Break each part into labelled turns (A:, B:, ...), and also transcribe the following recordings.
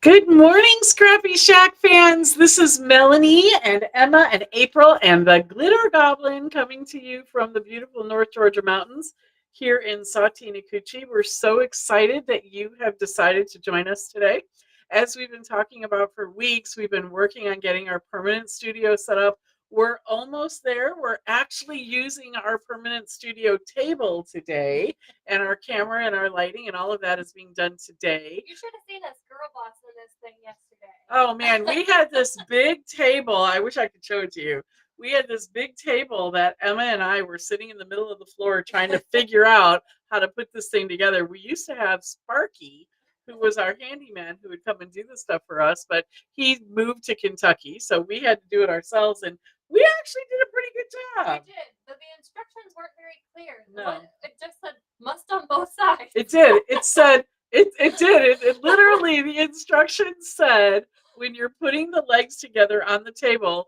A: Good morning, ScrappyShak fans. This is Melanie and Emma and April and the Glitter Goblin coming to you from the beautiful North Georgia mountains here in Sautee-Nakuchi. We're so excited that you have decided to join us today. As we've been talking about for weeks, we've been working on getting our permanent studio set up. We're almost there. We're actually using our permanent studio table today, and our camera and our lighting and all of that is being done today.
B: You should have seen us girl bossing this thing yesterday.
A: Oh man, we had this big table. I wish I could show it to you. We had this big table that Emma and I were sitting in the middle of the floor trying to figure out how to put this thing together. We used to have Sparky, who was our handyman who would come and do this stuff for us, but he moved to Kentucky, so we had to do it ourselves, and we actually did a pretty good job.
B: We did, but the instructions weren't very clear.
A: No.
B: It just said must on both sides.
A: It did. It said it did. It literally the instructions said when you're putting the legs together on the table,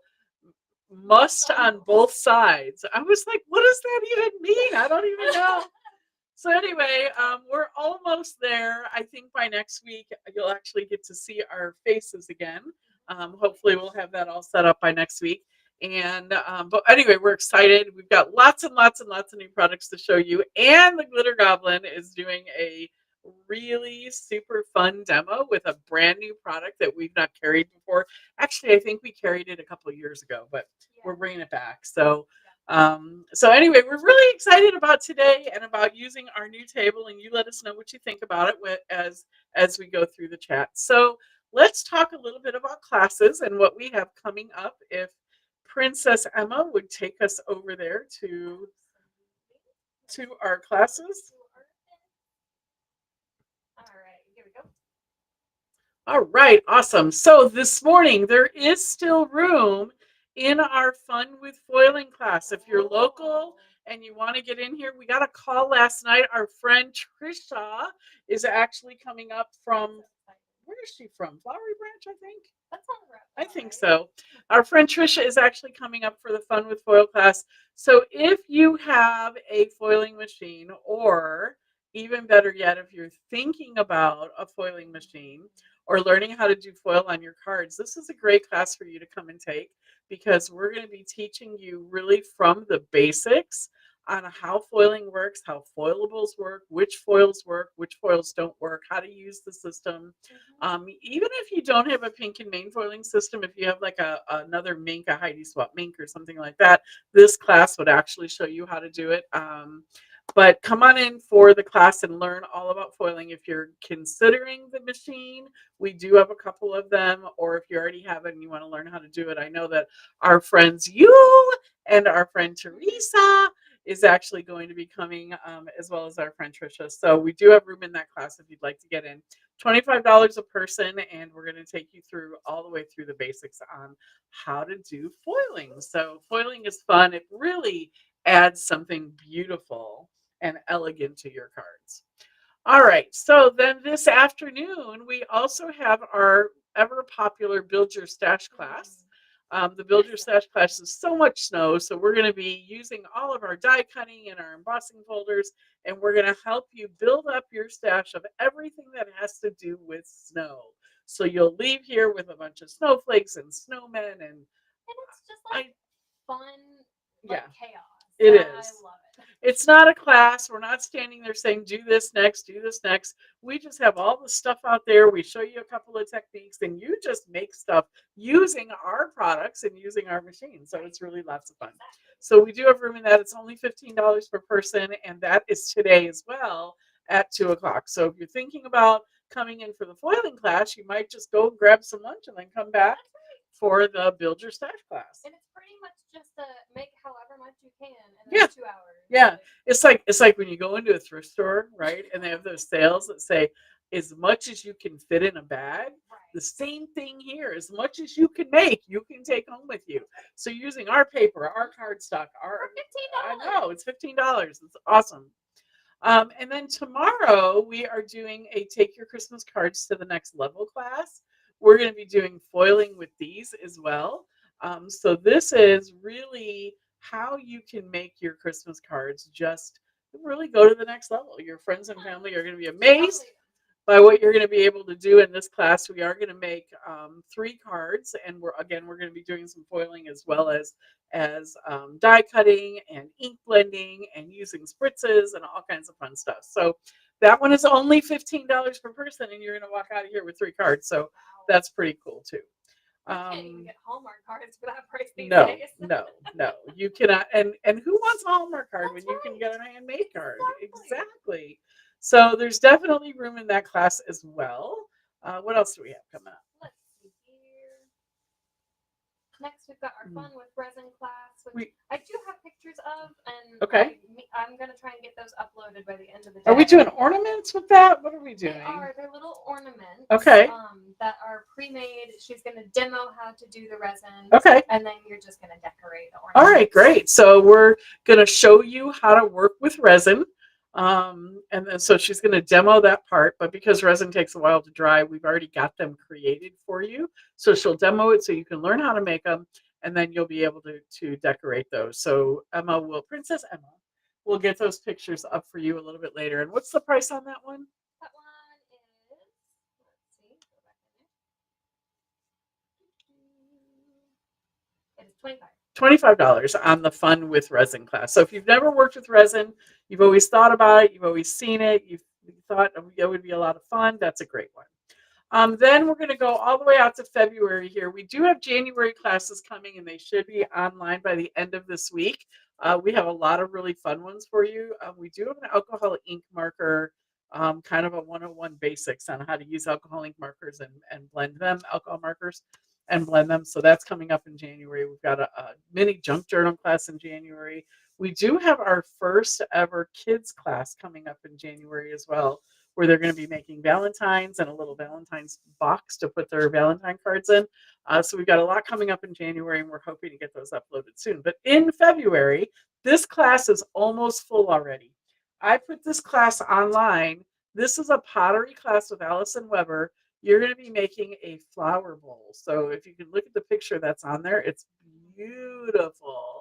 A: must on both sides. I was like, what does that even mean? I don't even know. So anyway, we're almost there. I think by next week you'll actually get to see our faces again. Hopefully we'll have that all set up by next week. And but anyway, we're excited. We've got lots and lots and lots of new products to show you. And the Glitter Goblin is doing a really super fun demo with a brand new product that we've not carried before. Actually, I think we carried it a couple of years ago, but we're bringing it back. So anyway, we're really excited about today and about using our new table, and you let us know what you think about it as we go through the chat. So let's talk a little bit about classes and what we have coming up. If Princess Emma would take us over there to our classes.
B: All right, here we go.
A: All right, awesome. So this morning there is still room in our Fun with Foiling class. If you're local and you want to get in here, we got a call last night. Our friend Trisha is actually coming up from, where is she from? Flowery Branch, I think.
B: That's on the road.
A: I think so. Our friend Trisha is actually coming up for the Fun with Foil class. So if you have a foiling machine, or even better yet, if you're thinking about a foiling machine or learning how to do foil on your cards, this is a great class for you to come and take, because we're going to be teaching you really from the basics on how foiling works, how foilables work, which foils work, which foils don't work, how to use the system. Even if you don't have a pink and main foiling system, if you have like another mink, a Heidi Swap mink or something like that, this class would actually show you how to do it. But come on in for the class and learn all about foiling. If you're considering the machine, we do have a couple of them, or if you already have it and you want to learn how to do it, I know that our friends Yule and our friend Teresa is actually going to be coming, as well as our friend Trisha. So we do have room in that class if you'd like to get in. $25 a person, and we're going to take you through all the way through the basics on how to do foiling. So foiling is fun. It really adds something beautiful and elegant to your cards. All right, so then this afternoon, we also have our ever popular Build Your Stash class. The Build Your Stash class is so much snow, so we're going to be using all of our die cutting and our embossing folders, and we're going to help you build up your stash of everything that has to do with snow. So you'll leave here with a bunch of snowflakes and snowmen, and
B: it's just like fun, like chaos.
A: It is.
B: I love it.
A: It's not a class. We're not standing there saying, do this next, do this next. We just have all the stuff out there. We show you a couple of techniques, and you just make stuff using our products and using our machines. So it's really lots of fun. So we do have room in that. It's only $15 per person, and that is today as well at 2 o'clock. So if you're thinking about coming in for the foiling class, you might just go grab some lunch and then come back for the Build Your Stash class.
B: And it's pretty much just to make however much you can in those 2 hours.
A: Yeah, it's like when you go into a thrift store, right? And they have those sales that say, as much as you can fit in a bag. Right. The same thing here. As much as you can make, you can take home with you. So using our paper, our cardstock,
B: for $15.
A: I know, it's $15. It's awesome. And then tomorrow we are doing a Take Your Christmas Cards to the Next Level class. We're going to be doing foiling with these as well. So this is really how you can make your Christmas cards just really go to the next level. Your friends and family are going to be amazed by what you're going to be able to do in this class. We are going to make 3 cards, and we're going to be doing some foiling as well as die cutting and ink blending and using spritzes and all kinds of fun stuff. So that one is only $15 per person, and you're going to walk out of here with 3 cards. So that's pretty cool too.
B: You can't even get Hallmark cards for that price these
A: No,
B: days.
A: no, no. You cannot. And who wants a Hallmark card when
B: That's
A: you can
B: right.
A: get a handmade card?
B: Exactly.
A: Exactly. So there's definitely room in that class as well. What else do we have coming up?
B: Let's see here. Next, we've got our fun with resin class, which
A: We
B: I do have pictures of, and
A: Okay.
B: I'm gonna try and get those uploaded by the end of the day.
A: Are we doing ornaments with that? What are we doing?
B: They are. They're little ornaments.
A: Okay.
B: That are pre-made. She's gonna demo how to do the resin.
A: Okay.
B: And then you're just gonna decorate the ornament.
A: All right, great. So we're gonna show you how to work with resin. And then so she's going to demo that part, but because resin takes a while to dry, we've already got them created for you. So she'll demo it so you can learn how to make them, and then you'll be able to decorate those. So Princess Emma will get those pictures up for you a little bit later. And what's the price on that one?
B: That one is, let's see, go back in there. It is $25
A: on the fun with resin class. So if you've never worked with resin, you've always thought about it, you've always seen it, you've thought it would be a lot of fun, that's a great one. Then we're going to go all the way out to February here. We do have January classes coming, and they should be online by the end of this week. We have a lot of really fun ones for you. We do have an alcohol ink marker, kind of a 101 basics on how to use alcohol ink markers and blend them, alcohol markers, and blend them. So that's coming up in January. We've got a mini junk journal class in January. We do have our first ever kids class coming up in January as well, where they're going to be making Valentines and a little Valentine's box to put their Valentine cards in. So we've got a lot coming up in January, and we're hoping to get those uploaded soon. But in February, this class is almost full already. I put this class online. This is a pottery class with Allison Weber. You're going to be making a flower bowl. So if you can look at the picture that's on there, it's beautiful.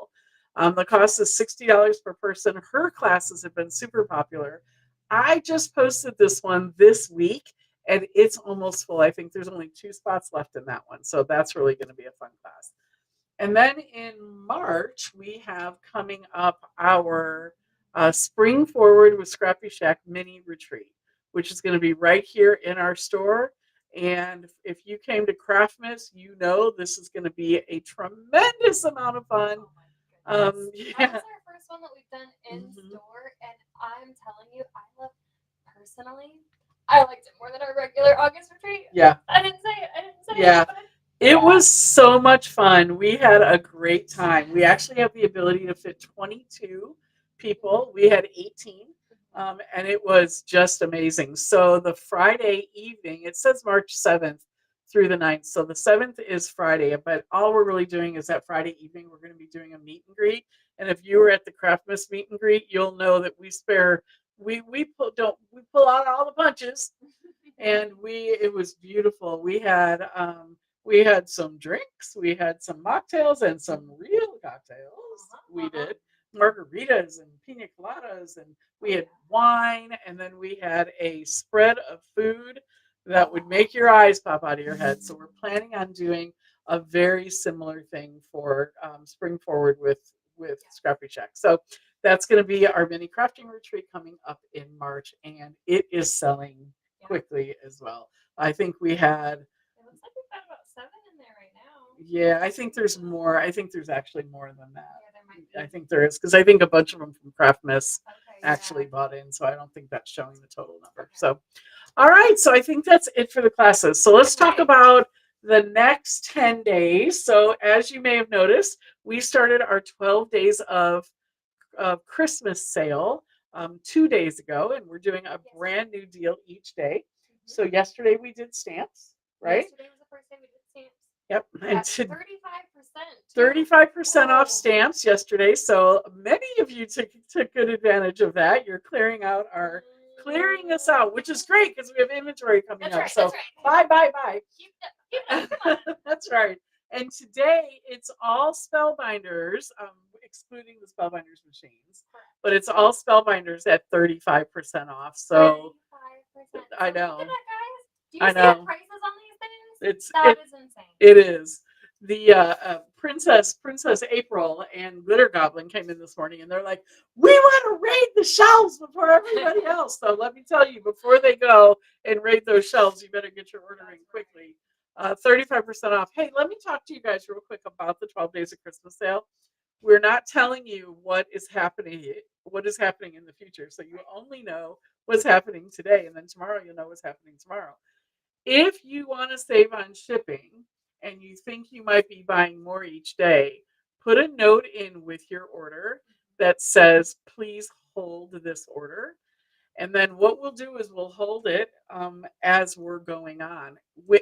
A: The cost is $60 per person. Her classes have been super popular. I just posted this one this week, and it's almost full. I think there's only 2 spots left in that one. So that's really going to be a fun class. And then in March, we have coming up our Spring Forward with ScrappyShak mini retreat, which is going to be right here in our store. And if you came to Craftmas, you know this is going to be a tremendous amount of fun.
B: That was our first one that we've done in store, and I'm telling you, I liked it more than our regular August retreat.
A: Yeah.
B: I didn't say it.
A: Yeah. It was so much fun. We had a great time. We actually have the ability to fit 22 people. We had 18, and it was just amazing. So the Friday evening, it says March 7th through the 9th. So the 7th is Friday, but all we're really doing is that Friday evening, we're going to be doing a meet and greet. And if you were at the Craftmas meet and greet, you'll know that we pull out all the punches, and it was beautiful. We had some drinks, we had some mocktails, and some real cocktails. We did margaritas and pina coladas, and we had wine, and then we had a spread of food that would make your eyes pop out of your head. So we're planning on doing a very similar thing for Spring Forward with ScrappyShak. So that's going to be our mini crafting retreat coming up in March, and it is selling quickly as well. I think we had.
B: It looks like we've got about 7 in there right now.
A: Yeah, I think there's more. I think there's actually more than that.
B: Yeah, there might be.
A: I think there is, because I think a bunch of them from Craftmas actually bought in, so I don't think that's showing the total number. Okay. So, all right, so I think that's it for the classes. So let's talk about the next 10 days. So as you may have noticed, we started our 12 days of Christmas sale 2 days ago, and we're doing a brand new deal each day. So yesterday we did stamps, right?
B: Yesterday was the first day we did stamps.
A: Yep. And
B: 35%.
A: 35% off stamps yesterday. So many of you took good advantage of that. You're clearing us out, which is great because we have inventory coming up. So bye.
B: Keep it up. Come on.
A: That's right. And today it's all spellbinders, excluding the spellbinders machines, but it's all spellbinders at 35% off. So
B: 100%.
A: I
B: So look at
A: know.
B: that, guys. Do you
A: I
B: see the
A: know.
B: prices on these things?
A: It's
B: That is insane.
A: it is. The Princess April and Glitter Goblin came in this morning, and they're like, "We want to raid the shelves before everybody else." So let me tell you, before they go and raid those shelves, you better get your order in quickly. 35% off. Hey, let me talk to you guys real quick about the 12 Days of Christmas sale. We're not telling you what is happening in the future, so you only know what's happening today, and then tomorrow you'll know what's happening tomorrow. If you want to save on shipping and you think you might be buying more each day, put a note in with your order that says, please hold this order. And then what we'll do is we'll hold it as we're going on.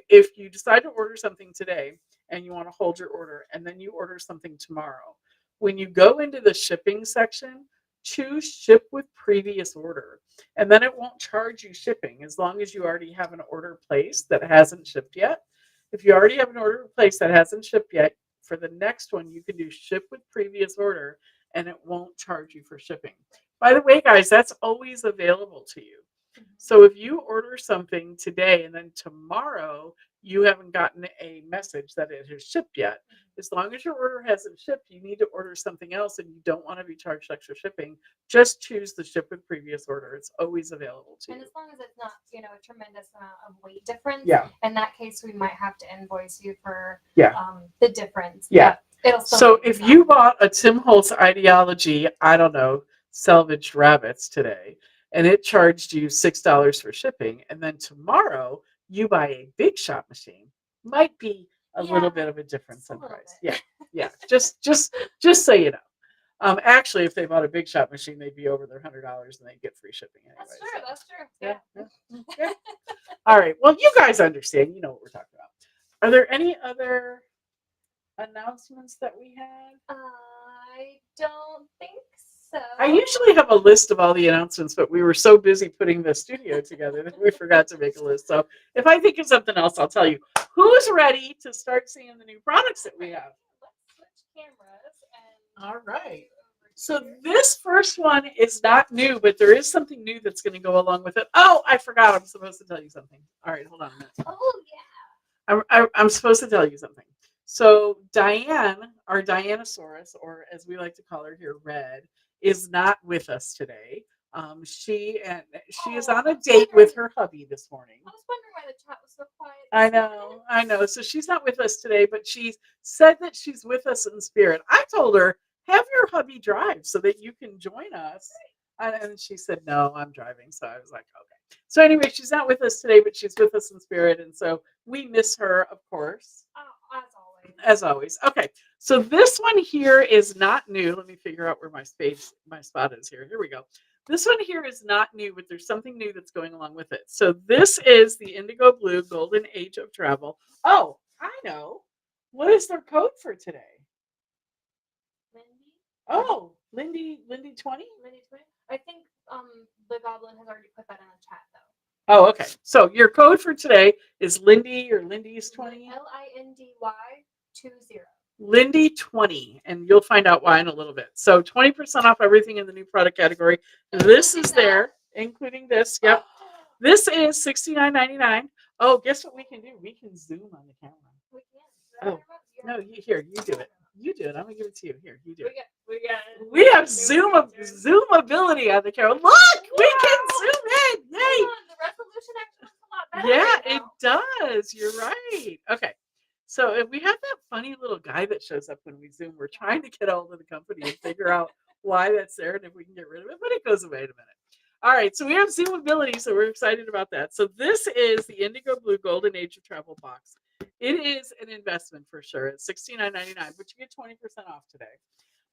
A: If you decide to order something today and you want to hold your order, and then you order something tomorrow, when you go into the shipping section, choose ship with previous order. And then it won't charge you shipping as long as you already have an order placed that hasn't shipped yet. If you already have an order placed that hasn't shipped yet, for the next one, you can do ship with previous order and it won't charge you for shipping. By the way, guys, that's always available to you. So if you order something today and then tomorrow you haven't gotten a message that it has shipped yet, as long as your order hasn't shipped, you need to order something else and you don't want to be charged extra shipping, just choose the ship with previous order. It's always available to
B: And
A: you.
B: as long as it's not, a tremendous amount of weight difference,
A: Yeah.
B: in that case, we might have to invoice you for
A: Yeah.
B: the difference.
A: Yeah.
B: But it'll still
A: So
B: be
A: if
B: enough.
A: you bought a Tim Holtz Ideology, I don't know, salvaged rabbits today, and it charged you $6 for shipping, and then tomorrow you buy a Big Shot machine, might be a little bit of a difference in price. Yeah, yeah. Just so you know. Actually, if they bought a Big Shot machine, they'd be over their $100 and they'd get free shipping anyway.
B: That's true.
A: So.
B: That's true.
A: Yeah. All right. Well, you guys understand. You know what we're talking about. Are there any other announcements that we had?
B: I don't think so.
A: I usually have a list of all the announcements, but we were so busy putting the studio together that we forgot to make a list. So if I think of something else, I'll tell you. Who's ready to start seeing the new products that we have?
B: Let's switch cameras.
A: All right. So this first one is not new, but there is something new that's going to go along with it. Oh, I forgot. I'm supposed to tell you something. All right, hold on a minute.
B: Oh, yeah.
A: I'm supposed to tell you something. So Diane, our Dianosaurus, or as we like to call her here, Red, is not with us today. She is on a date with her hubby this morning.
B: I was wondering why the chat was so quiet.
A: I know. So she's not with us today, but she said that she's with us in spirit. I told her, have your hubby drive so that you can join us. And she said, no, I'm driving. So I was like, okay. So anyway, she's not with us today, but she's with us in spirit. And so we miss her, of course.
B: Oh, as always.
A: As always. Okay. So this one here is not new. Let me figure out where my spot is here. Here we go. This one here is not new, but there's something new that's going along with it. So this is the Indigo Blue Golden Age of Travel. Oh, I know. What is their code for today?
B: Lindy?
A: Oh, Lindy 20?
B: Lindy 20? I think the Goblin has already put that in the chat, though.
A: Oh, okay. So your code for today is Lindy or Lindy's 20?
B: Lindy 20.
A: Lindy 20, and you'll find out why in a little bit. So 20% off everything in the new product category. This is there, including this. Yep. This is $69.99. Oh, guess what we can do? We can zoom on the camera.
B: We can.
A: Oh, no, you do it. You do it. I'm gonna give it to you. Here, you do it.
B: We
A: have zoomability on the camera. Look, we can zoom in. Yay!
B: The resolution actually looks a lot better.
A: Yeah, it does. You're right. Okay. So if we have that funny little guy that shows up when we zoom, we're trying to get hold of the company and figure out why that's there and if we can get rid of it, but it goes away in a minute. All right, so we have zoomability, so we're excited about that. So this is the Indigo Blue Golden Age of Travel box. It is an investment for sure. It's $69.99, but you get 20% off today.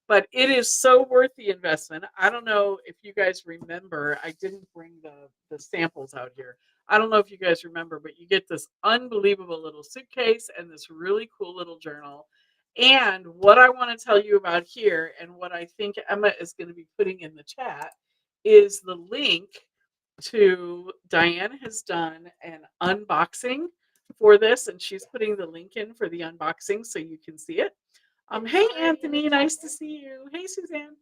A: But it is so worth the investment. I don't know if you guys remember, I didn't bring the samples out here. I don't know if you guys remember, but you get this unbelievable little suitcase and this really cool little journal. And what I want to tell you about here, and what I think Emma is going to be putting in the chat, is the link to Diane has done an unboxing for this, and she's putting the link in for the unboxing so you can see it. Hey, Anthony, nice to see you. Hey, Suzanne.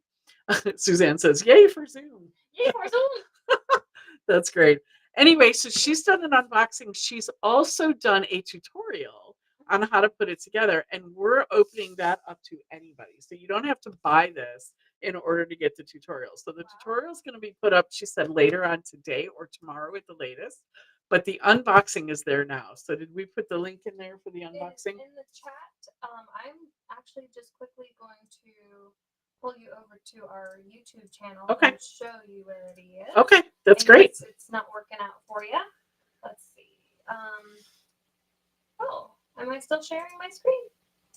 A: Suzanne says, yay for Zoom.
B: Yay for Zoom.
A: That's great. Anyway, so she's done an unboxing. She's also done a tutorial on how to put it together, and we're opening that up to anybody. So you don't have to buy this in order to get the tutorial. So the tutorial is going to be put up, she said, later on today or tomorrow at the latest. But the unboxing is there now. So did we put the link in there for the unboxing?
B: In the chat, I'm actually just quickly going to pull you over to our YouTube channel and show you where it is.
A: Okay, that's great.
B: It's not working out for you. Let's see. Oh, am I still sharing my screen?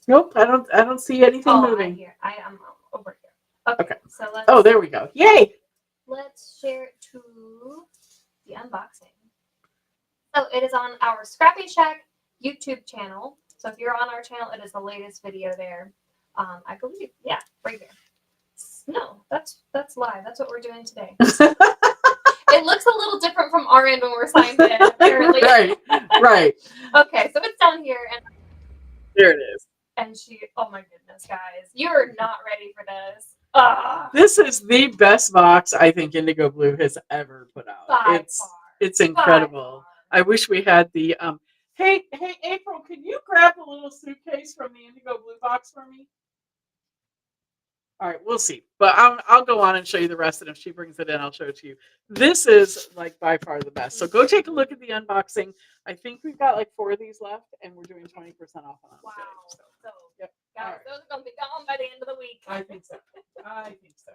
A: Nope, I don't see anything moving.
B: I am over here. Okay. So let's.
A: Oh, there we go. Yay!
B: Let's share it to the unboxing. So it is on our ScrappyShak YouTube channel. So if you're on our channel, it is the latest video there. I believe, yeah, right there. No, that's live. That's what we're doing today. It looks a little different from our end when we're signed in, apparently.
A: Right.
B: Okay, so it's down here, and
A: there it is.
B: And oh my goodness, guys, you're not ready for this.
A: This is the best box I think Indigo Blue has ever put out. It's incredible. I wish we had the Hey April, can you grab the little suitcase from the Indigo Blue box for me? All right, we'll see. But I'll go on and show you the rest, and if she brings it in, I'll show it to you. This is like by far the best. So go take a look at the unboxing. I think we've got like 4 of these left, and we're doing 20% off on them.
B: Wow.
A: Today,
B: so
A: yep.
B: Guys, those are going to be gone by the end of the week.
A: I think so.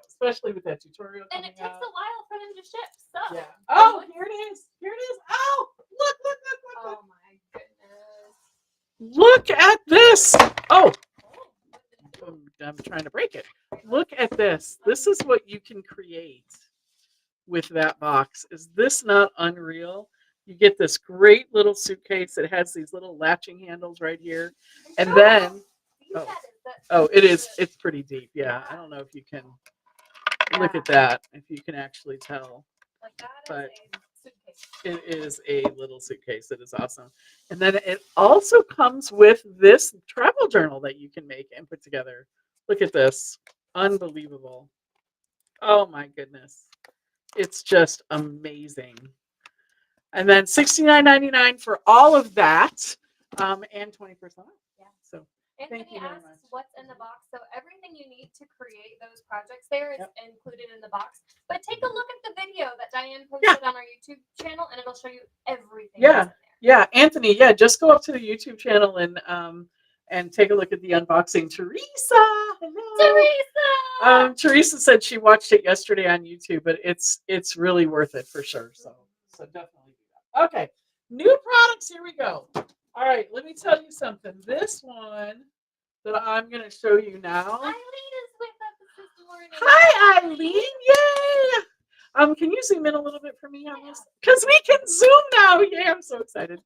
A: Especially with that tutorial.
B: And it takes a while for them to ship. So.
A: Yeah. Oh, here it is. Oh, look.
B: Oh my goodness.
A: Look at this. Oh. I'm trying to break it. Look at this. This is what you can create with that box. Is this not unreal? You get this great little suitcase that has these little latching handles right here. And then, it is. It's pretty deep. Yeah. I don't know if you can look at that, if you can actually tell. But it is a little suitcase. It is awesome. And then it also comes with this travel journal that you can make and put together. Look at this. Unbelievable. Oh my goodness. It's just amazing. And then $69.99 for all of that, and 20% off.
B: Yeah.
A: So
B: Anthony
A: thank you very
B: asks
A: much.
B: What's in the box. So everything you need to create those projects there is included in the box. But take a look at the video that Diane posted on our YouTube channel, and it'll show you everything. That's in there.
A: Yeah, Anthony. Yeah, just go up to the YouTube channel and take a look at the unboxing. Teresa, hello. Teresa said she watched it yesterday on YouTube, but it's really worth it for sure. So definitely do that. Okay, new products. Here we go. All right, let me tell you something. This one that I'm going to show you now.
B: Eileen is with us this morning.
A: Hi, Eileen. Yay. Can you zoom in a little bit for me on this? Because we can zoom now. Yay, I'm so excited.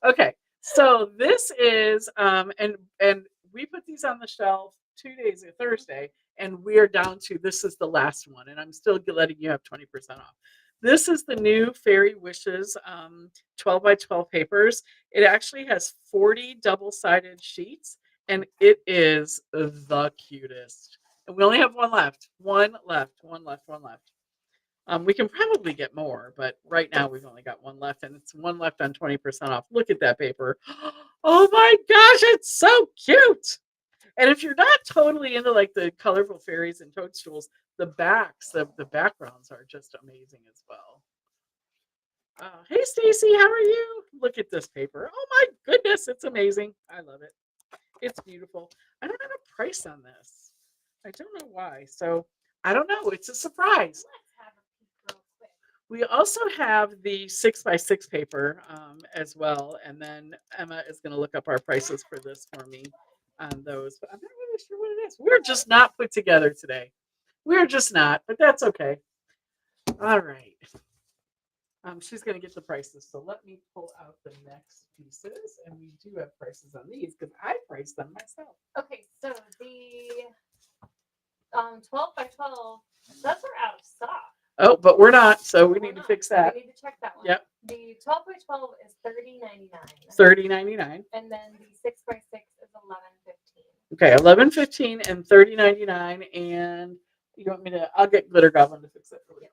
A: Okay, so this is, and we put these on the shelf 2 days ago, Thursday, and we're down to, this is the last one, and I'm still letting you have 20% off. This is the new Fairy Wishes 12 by 12 papers. It actually has 40 double-sided sheets, and it is the cutest. And we only have one left. One left. We can probably get more, but right now we've only got one left, and it's one left on 20% off. Look at that paper. Oh my gosh, it's so cute. And if you're not totally into like the colorful fairies and toadstools, the backs of the backgrounds are just amazing as well. Hey Stacy, how are you? Look at this paper. Oh my goodness, it's amazing. I love it. It's beautiful. I don't have a price on this. I don't know why. So I don't know. It's a surprise. We also have the 6 by 6 paper as well. And then Emma is going to look up our prices for this for me on those. But I'm not really sure what it is. We're just not put together today. We're just not, but that's okay. All right. She's going to get the prices. So let me pull out the next pieces. And we do have prices on these because I priced them myself.
B: Okay, so the 12 by 12, those are out of stock.
A: Oh, but we're not, so we need to fix that.
B: We need to check that one.
A: Yep.
B: The 12 by 12 is $30.99.
A: $30.99.
B: And then the 6 by 6 is $11.15.
A: Okay, $11.15 and $30.99. And you want me to? I'll get Glitter Goblin to fix it for you.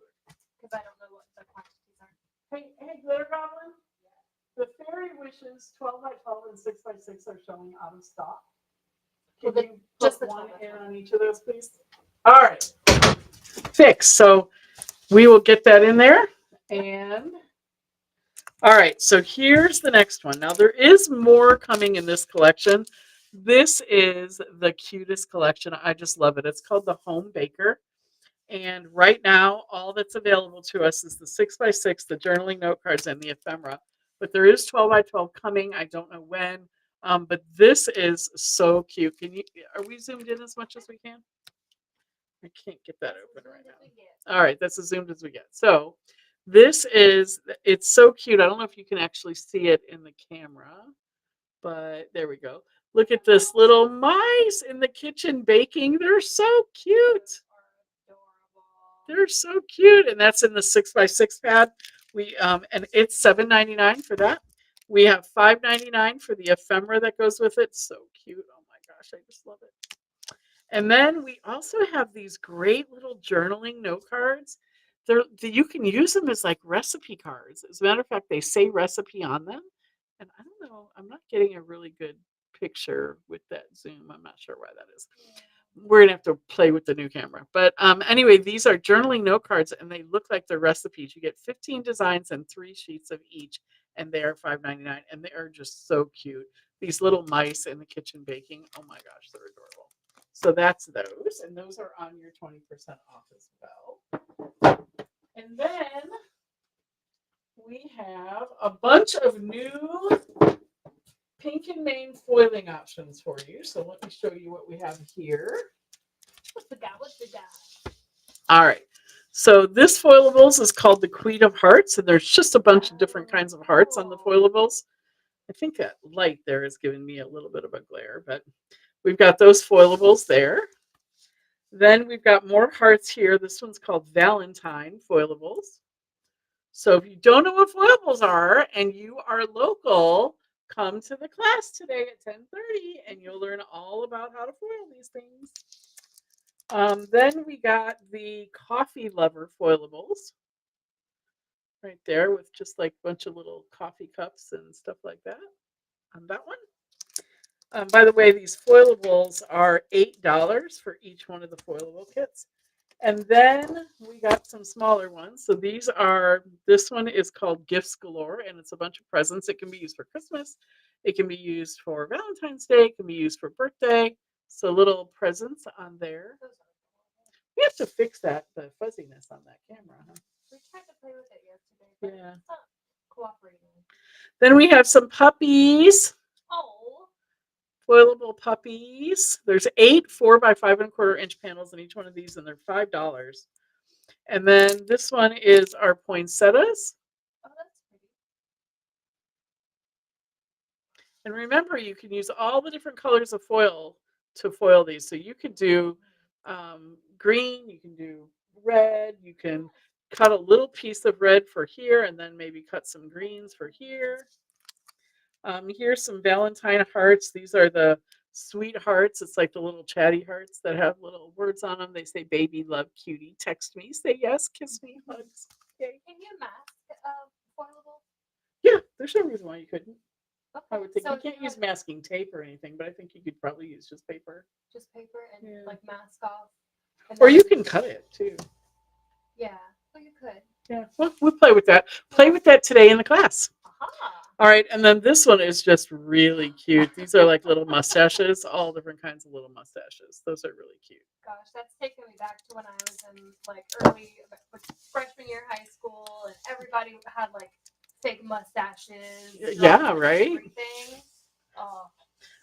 B: Because I don't know what the quantities are.
A: Hey, Glitter Goblin. The Fairy Wishes 12 by 12 and 6 by 6 are showing out of stock. Can
B: Well,
A: you
B: just
A: put
B: the
A: one
B: 12 by
A: in
B: 12.
A: on each of those, please? All right. Fixed. So we will get that in there. And all right. So here's the next one. Now there is more coming in this collection. This is the cutest collection. I just love it. It's called the Home Baker. And right now, all that's available to us is the 6 by 6, the journaling note cards, and the ephemera. But there is 12 by 12 coming. I don't know when. But this is so cute. Can you? Are we zoomed in as much as we can? I can't get that open right now. All right, that's as zoomed as we get. So this is. It's so cute. I don't know if you can actually see it in the camera, but there we go. Look at this little mice in the kitchen baking. They're so cute. They're so cute, and that's in the 6 by 6 pad. We and it's $7.99 for that. We have $5.99 for the ephemera that goes with it. So cute! Oh my gosh, I just love it. And then we also have these great little journaling note cards. You can use them as like recipe cards. As a matter of fact, they say recipe on them. And I don't know, I'm not getting a really good picture with that zoom. I'm not sure why that is. We're gonna have to play with the new camera. But anyway, these are journaling note cards, and they look like they're recipes. You get 15 designs and 3 sheets of each, and they are $5.99, and they are just so cute. These little mice in the kitchen baking. Oh my gosh, they're adorable. So that's those, and those are on your 20% off as well. And then we have a bunch of new pink and Maine foiling options for you. So let me show you what we have here.
B: What's the guy? What's the guy?
A: All right. So this foilables is called the Queen of Hearts, and there's just a bunch of different kinds of hearts on the foilables. I think that light there is giving me a little bit of a glare, but we've got those foilables there. Then we've got more hearts here. This one's called Valentine foilables. So if you don't know what foilables are and you are local, come to the class today at 10:30 and you'll learn all about how to foil these things. Then we got the coffee lover foilables right there with just like a bunch of little coffee cups and stuff like that on that one. By the way, these foilables are $8 for each one of the foilable kits. And then we got some smaller ones. So this one is called Gifts Galore, and it's a bunch of presents. It can be used for Christmas. It can be used for Valentine's Day. It can be used for birthday. So little presents on there. We have to fix the fuzziness on that camera, huh?
B: We tried to play with it yesterday, but
A: Yeah.
B: it's not cooperating.
A: Then we have some puppies.
B: Oh.
A: Foilable puppies. There's 8 4 by 5 1/4 inch panels in each one of these, and they're $5. And then this one is our poinsettias.
B: Oh, that's pretty.
A: And remember, you can use all the different colors of foil to foil these. So you could do green, you can do red, you can cut a little piece of red for here, and then maybe cut some greens for here. Here's some Valentine hearts. These are the sweet hearts. It's like the little chatty hearts that have little words on them. They say, "Baby, love, cutie, text me, say yes, kiss me, hugs." Okay.
B: Can you mask foilable?
A: Yeah, there's no reason why you couldn't.
B: Okay.
A: I would think
B: So
A: you can't use masking tape or anything, but I think you could probably use just paper.
B: just paper and
A: Yeah.
B: like mask off. And
A: Or
B: then,
A: you can cut it too.
B: yeah. Oh, you could.
A: Yeah, we'll play with that. Play with that today in the class.
B: Aha.
A: All right, and then this one is just really cute. These are like little mustaches, all different kinds of little mustaches. Those are really cute.
B: Gosh, that's taking me back to when I was in like early freshman year high school, and everybody had like fake mustaches.
A: Yeah, right?
B: Everything. Oh.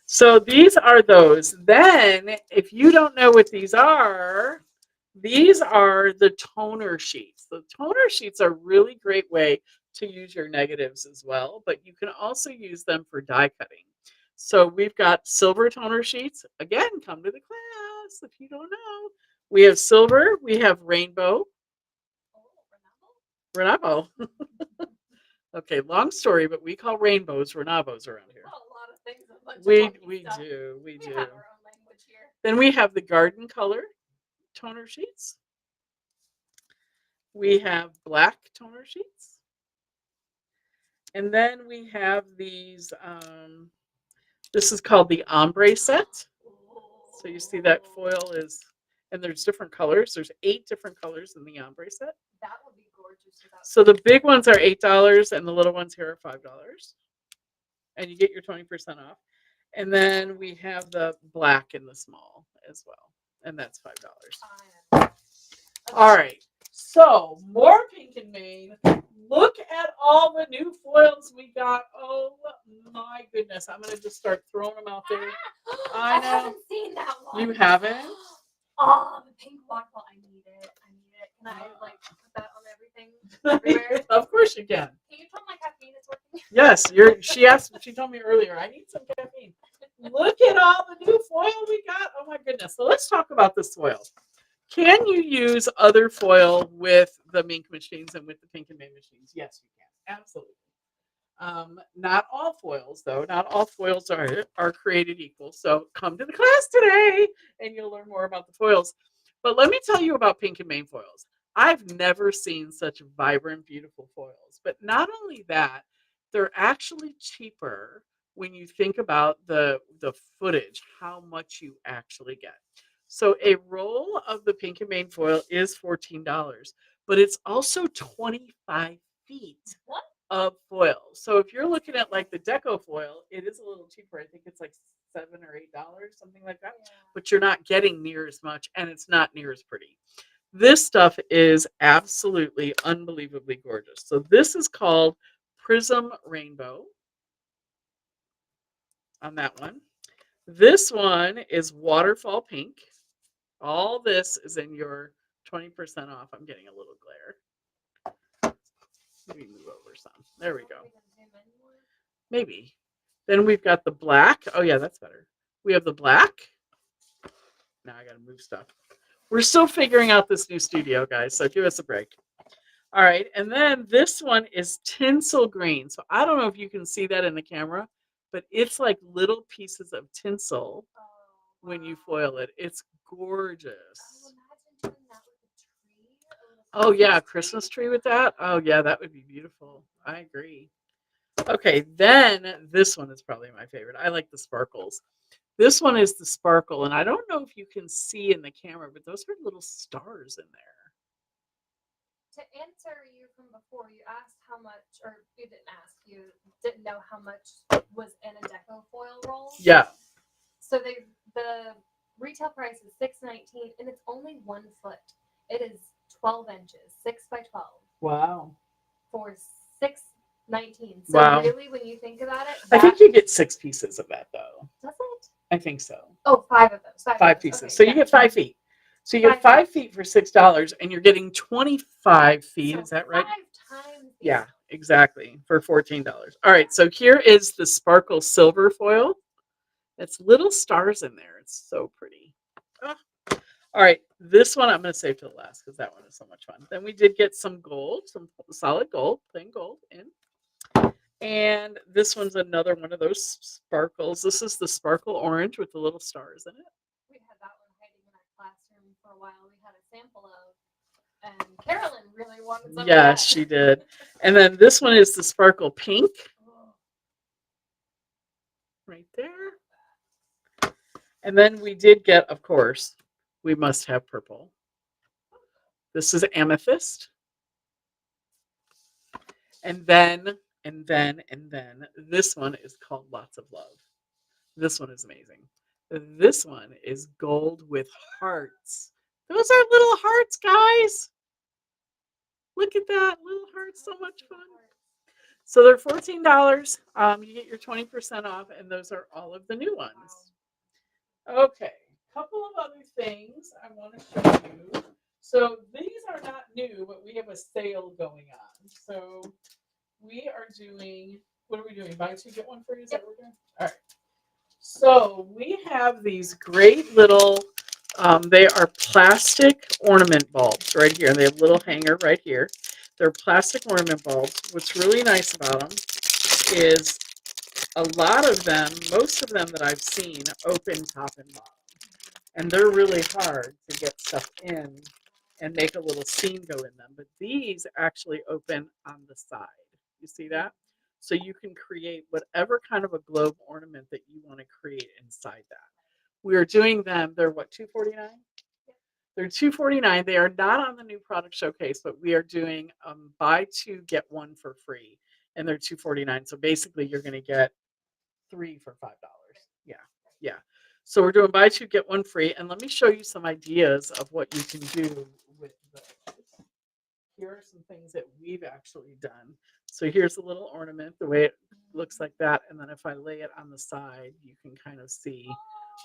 A: So these are those. Then, if you don't know what these are the toner sheets. The toner sheets are a really great way to use your negatives as well, but you can also use them for die cutting. So we've got silver toner sheets. Again, come to the class if you don't know. We have silver, we have rainbow. Renavo. Okay, long story, but we call rainbows Renavos around here.
B: A lot of things.
A: We
B: stuff.
A: do.
B: We have our own language here.
A: Then we have the garden color toner sheets. We have black toner sheets. And then we have these, this is called the ombre set. So you see that foil is, and there's different colors. There's 8 different colors in the ombre set.
B: That would be gorgeous.
A: So the big ones are $8 and the little ones here are $5. And you get your 20% off. And then we have the black in the small as well. And that's $5. All right. So more Pink and Main. Look at all the new foils we got. Oh my goodness. I'm going to just start throwing them out there. I know.
B: haven't seen that one.
A: You haven't?
B: Oh, the pink waterfall. I need it. I need it. Can I like put that on everything? Everywhere?
A: Of course you can.
B: Can you tell my caffeine is working?
A: Yes, she told me earlier, I need some caffeine. Look at all the new foil we got. Oh my goodness. So let's talk about this foil. Can you use other foil with the Mink machines and with the Pink and Main machines? Yes, you can. Absolutely. Not all foils, though. Not all foils are created equal. So come to the class today and you'll learn more about the foils. But let me tell you about Pink and Main foils. I've never seen such vibrant, beautiful foils. But not only that, they're actually cheaper when you think about the footage, how much you actually get. So a roll of the Pink and Main foil is $14, but it's also 25 feet of foil. So if you're looking at like the deco foil, it is a little cheaper. I think it's like $7 or $8, something like that. Yeah. But you're not getting near as much, and it's not near as pretty. This stuff is absolutely unbelievably gorgeous. So this is called Prism Rainbow on that one. This one is Waterfall Pink. All this is in your 20% off. I'm getting a little glare. Let me move over some. There we go. Maybe. Then we've got the black. Oh, yeah, that's better. We have the black. Now I got to move stuff. We're still figuring out this new studio, guys, so give us a break. All right, and then this one is tinsel green. So I don't know if you can see that in the camera, but it's like little pieces of tinsel when you foil it. It's gorgeous. Oh, yeah, a Christmas tree with that? Oh, yeah, that would be beautiful. I agree. Okay, then this one is probably my favorite. I like the sparkles. This one is the sparkle, and I don't know if you can see in the camera, but those are little stars in there.
B: To answer you from before, you asked how much, or you didn't ask, you didn't know how much was in a deco foil roll.
A: Yeah.
B: So the retail price is $6.19, and it's only 1 foot. It is 12 inches, 6 by 12.
A: Wow.
B: For $6.19. So
A: wow.
B: Really, when you think about it,
A: I think you get 6 pieces of that, though.
B: Does it?
A: I think so.
B: Oh, 5 of those.
A: 5 pieces.
B: Okay,
A: so you get 5 feet. So you get 5 feet for $6, and you're getting 25 feet. So is that right?
B: 5 times.
A: Yeah, exactly. For $14. All right. So here is the sparkle silver foil. It's little stars in there. It's so pretty. Oh. All right. This one I'm going to save to the last because that one is so much fun. Then we did get some gold, some solid gold, plain gold in. And this one's another one of those sparkles. This is the sparkle orange with the little stars in it.
B: We had that one hiding in our classroom for a while. We had a sample of, and Carolyn really wanted some.
A: Yes, she did. And then this one is the sparkle pink. Right there. And then we did get, of course, we must have purple. This is amethyst. And then this one is called Lots of Love. This one is amazing. This one is gold with hearts. Those are little hearts, guys. Look at that. Little hearts, so much fun. So they're $14. You get your 20% off, and those are all of the new ones. Okay, a couple of other things I want to show you. So these are not new, but we have a sale going on. So we are doing, what are we doing? Buy two, get one free? Is that what we're doing? All right. So we have these great little, they are plastic ornament bulbs right here. And they have a little hanger right here. They're plastic ornament bulbs. What's really nice about them is a lot of them, most of them that I've seen, open top and bottom. And they're really hard to get stuff in and make a little seam go in them. But these actually open on the side. You see that? So you can create whatever kind of a globe ornament that you want to create inside that. We are doing them. They're what, $2.49? They're $2.49. They are not on the new product showcase, but we are doing buy two get one for free, and they're $2.49. So basically, you're going to get three for $5. Yeah, yeah. So we're doing buy two get one free, and let me show you some ideas of what you can do with those. Here are some things that we've actually done. So here's a little ornament, the way it looks like that, and then if I lay it on the side, you can kind of see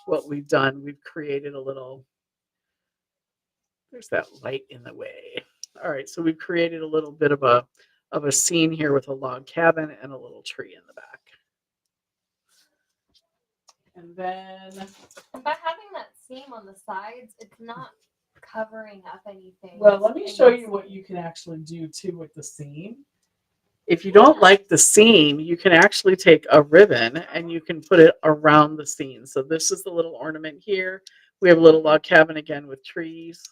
A: what we've done. We've created a little. There's that light in the way. All right, so we've created a little bit of a scene here with a log cabin and a little tree in the back. And then
B: by having that seam on the sides, it's not covering up anything.
A: Well, let me show you what you can actually do too with the seam. If you don't like the seam, you can actually take a ribbon and you can put it around the seam. So this is the little ornament here. We have a little log cabin again with trees.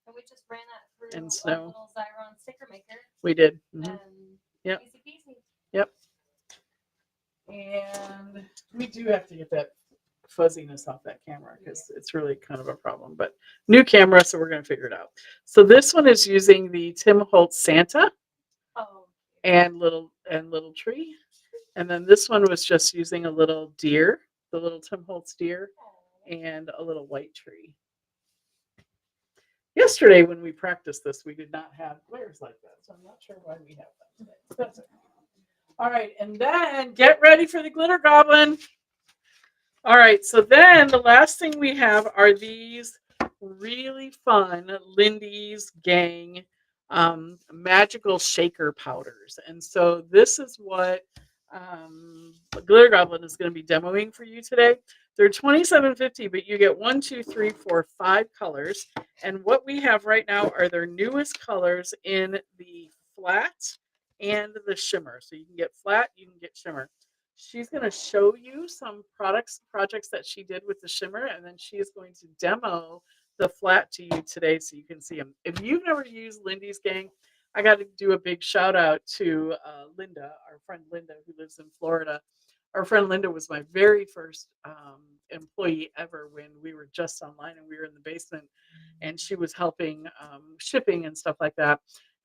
B: And we just ran that through
A: and snow.
B: a little Xyron sticker maker.
A: We did.
B: And
A: Yep.
B: easy peasy.
A: Yep. And we do have to get that fuzziness off that camera because it's really kind of a problem. But new camera, so we're going to figure it out. So this one is using the Tim Holtz Santa and little tree, and then this one was just using a little deer, the little Tim Holtz deer, and a little white tree. Yesterday when we practiced this, we did not have glares like that, so I'm not sure why we have that today. That's okay. All right, and then get ready for the glitter goblin. All right, so then the last thing we have are these really fun Lindy's Gang magical shaker powders. And so this is what Glitter Goblin is going to be demoing for you today. They're $27.50, but you get 1, 2, 3, 4, 5 colors. And what we have right now are their newest colors in the flat and the shimmer. So you can get flat, you can get shimmer. She's going to show you some projects that she did with the shimmer, and then she is going to demo the flat to you today so you can see them. If you've never used Lindy's Gang, I got to do a big shout out to Linda, our friend Linda, who lives in Florida. Our friend Linda was my very first employee ever when we were just online and we were in the basement, and she was helping shipping and stuff like that.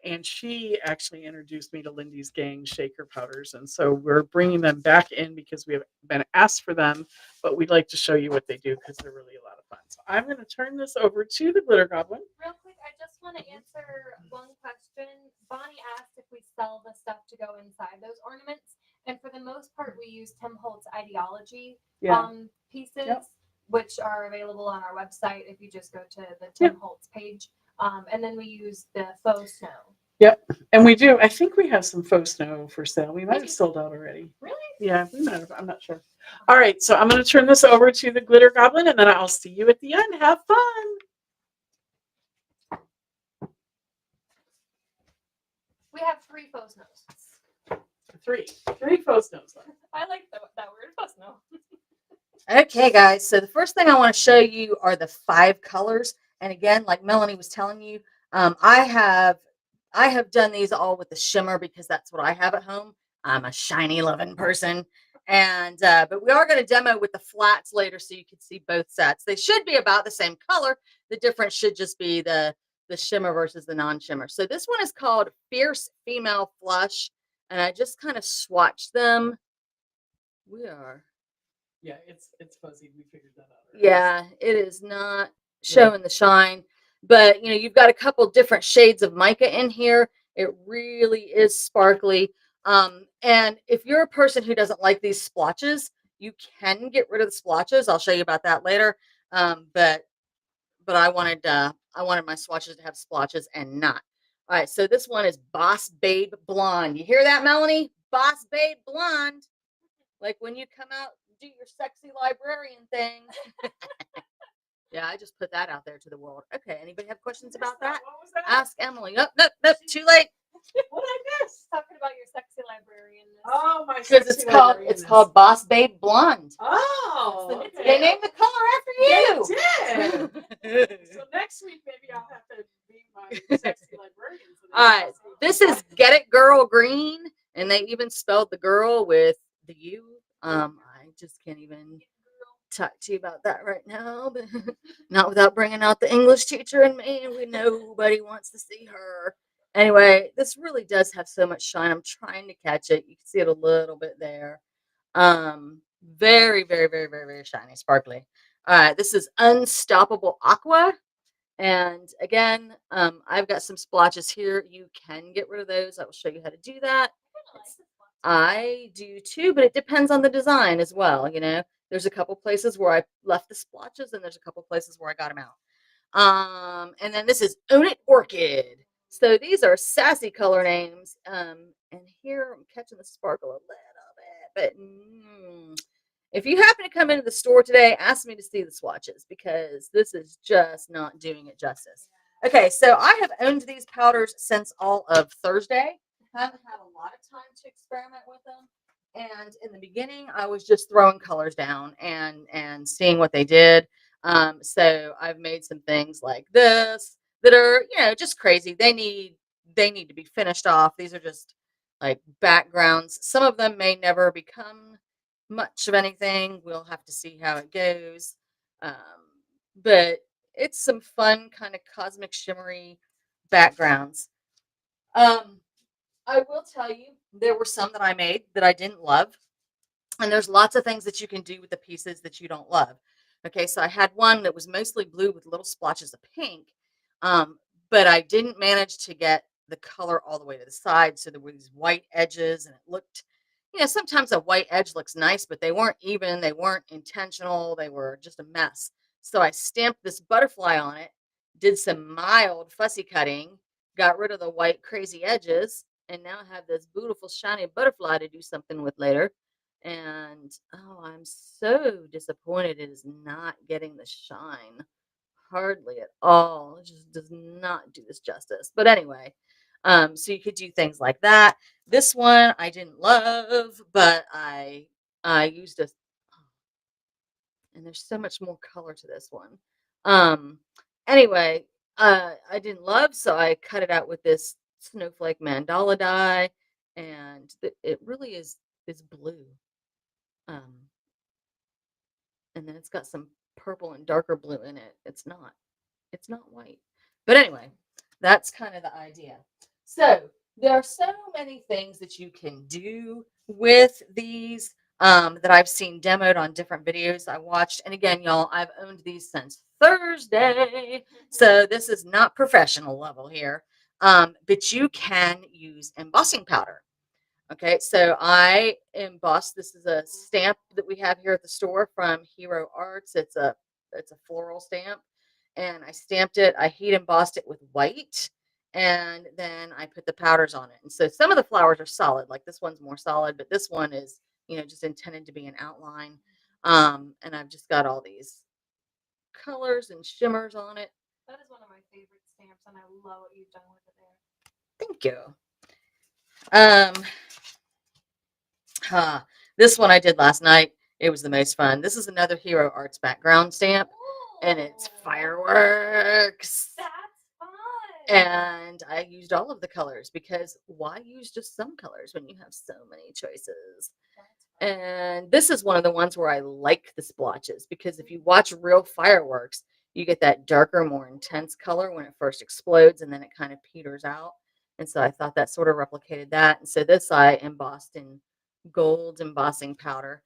A: And she actually introduced me to Lindy's Gang shaker powders. And so we're bringing them back in because we have been asked for them, but we'd like to show you what they do because they're really a lot of fun. So I'm going to turn this over to the Glitter Goblin.
B: Real quick, I just want to answer one question. Bonnie asked if we sell the stuff to go inside those ornaments. And for the most part, we use Tim Holtz ideology pieces, which are available on our website if you just go to the Tim Holtz page. And then we use the faux snow.
A: Yep. And we do. I think we have some faux snow for sale. We might have sold out already.
B: Really?
A: Yeah, we might have. I'm not sure. All right. So I'm going to turn this over to the Glitter Goblin, and then I'll see you at the end. Have fun.
B: We have 3 faux snows.
A: 3 faux snows.
B: I like that word, faux snow.
C: Okay, guys. So the first thing I want to show you are the 5 colors. And again, like Melanie was telling you, I have done these all with the shimmer because that's what I have at home. I'm a shiny loving person. And but we are going to demo with the flats later so you can see both sets. They should be about the same color. The difference should just be the shimmer versus the non-shimmer. So this one is called Fierce Female Flush. And I just kind of swatched them.
A: Yeah, it's fuzzy. We figured that out already.
C: Yeah, it is not showing the shine, but you know, you've got a couple different shades of mica in here. It really is sparkly. And if you're a person who doesn't like these splotches, you can get rid of the splotches. I'll show you about that later. But I wanted my swatches to have splotches and not. All right, so this one is Boss Babe Blonde. You hear that, Melanie? Boss Babe Blonde. Like when you come out, do your sexy librarian thing. Yeah, I just put that out there to the world. Okay, anybody have questions about that?
A: What was that?
C: Ask Emily. Nope, too late.
A: What did I miss?
B: Talking about your sexy librarian.
A: Oh, my
C: Because it's called Boss Babe Blonde.
A: Oh, okay.
C: They named the color after you.
A: They did. So next week maybe I'll have to be my sexy librarian.
C: All right, this is Get It Girl Green, And they even spelled the girl with the U. I just can't even talk to you about that right now, but not without bringing out the English teacher and me. And we nobody wants to see her. Anyway, this really does have so much shine. I'm trying to catch it. You can see it a little bit there. Very, very, very, very, very shiny, sparkly. All right, this is Unstoppable Aqua. And again, I've got some splotches here. You can get rid of those. I will show you how to do that. I do too, but it depends on the design as well. You know, there's a couple places where I left the splotches, and there's a couple places where I got them out. And then this is Own It Orchid. So these are sassy color names. And here I'm catching the sparkle a little bit, but if you happen to come into the store today, ask me to see the swatches because this is just not doing it justice. Okay, so I have owned these powders since all of Thursday. Haven't had a lot of time to experiment with them. And in the beginning, I was just throwing colors down and seeing what they did. So I've made some things like this that are, you know, just crazy. They need to be finished off. These are just like backgrounds. Some of them may never become much of anything. We'll have to see how it goes. Um, but it's some fun kind of cosmic shimmery backgrounds. I will tell you, there were some that I made that I didn't love. And there's lots of things that you can do with the pieces that you don't love. Okay, so I had one that was mostly blue with little splotches of pink, but I didn't manage to get the color all the way to the side. So there were these white edges, and it looked, you know, sometimes a white edge looks nice, but they weren't even, they weren't intentional, they were just a mess. So I stamped this butterfly on it, did some mild fussy cutting, got rid of the white crazy edges, and now I have this beautiful shiny butterfly to do something with later. And oh, I'm so disappointed it is not getting the shine. Hardly at all. It just does not do this justice. But anyway, so you could do things like that. This one I didn't love, but I used a, and there's so much more color to this one. Anyway, I didn't love, so I cut it out with this snowflake mandala die, and it really is blue. Um, and then it's got some purple and darker blue in it. It's not white. But anyway, that's kind of the idea. So there are so many things that you can do with these that I've seen demoed on different videos I watched. And again, y'all, I've owned these since Thursday. So this is not professional level here. But you can use embossing powder. Okay, so I embossed. This is a stamp that we have here at the store from Hero Arts. It's a floral stamp, and I stamped it. I heat embossed it with white, and then I put the powders on it. And so some of the flowers are solid, like this one's more solid, but this one is, you know, just intended to be an outline. And I've just got all these colors and shimmers on it.
B: That is one of my favorite stamps, and I love what you've done with it there.
C: Thank you. This one I did last night. It was the most fun. This is another Hero Arts background stamp, and it's fireworks.
B: That's fun.
C: And I used all of the colors because why use just some colors when you have so many choices? And this is one of the ones where I like the splotches because if you watch real fireworks, you get that darker, more intense color when it first explodes, and then it kind of peters out. And so I thought that sort of replicated that. And so this I embossed in gold embossing powder.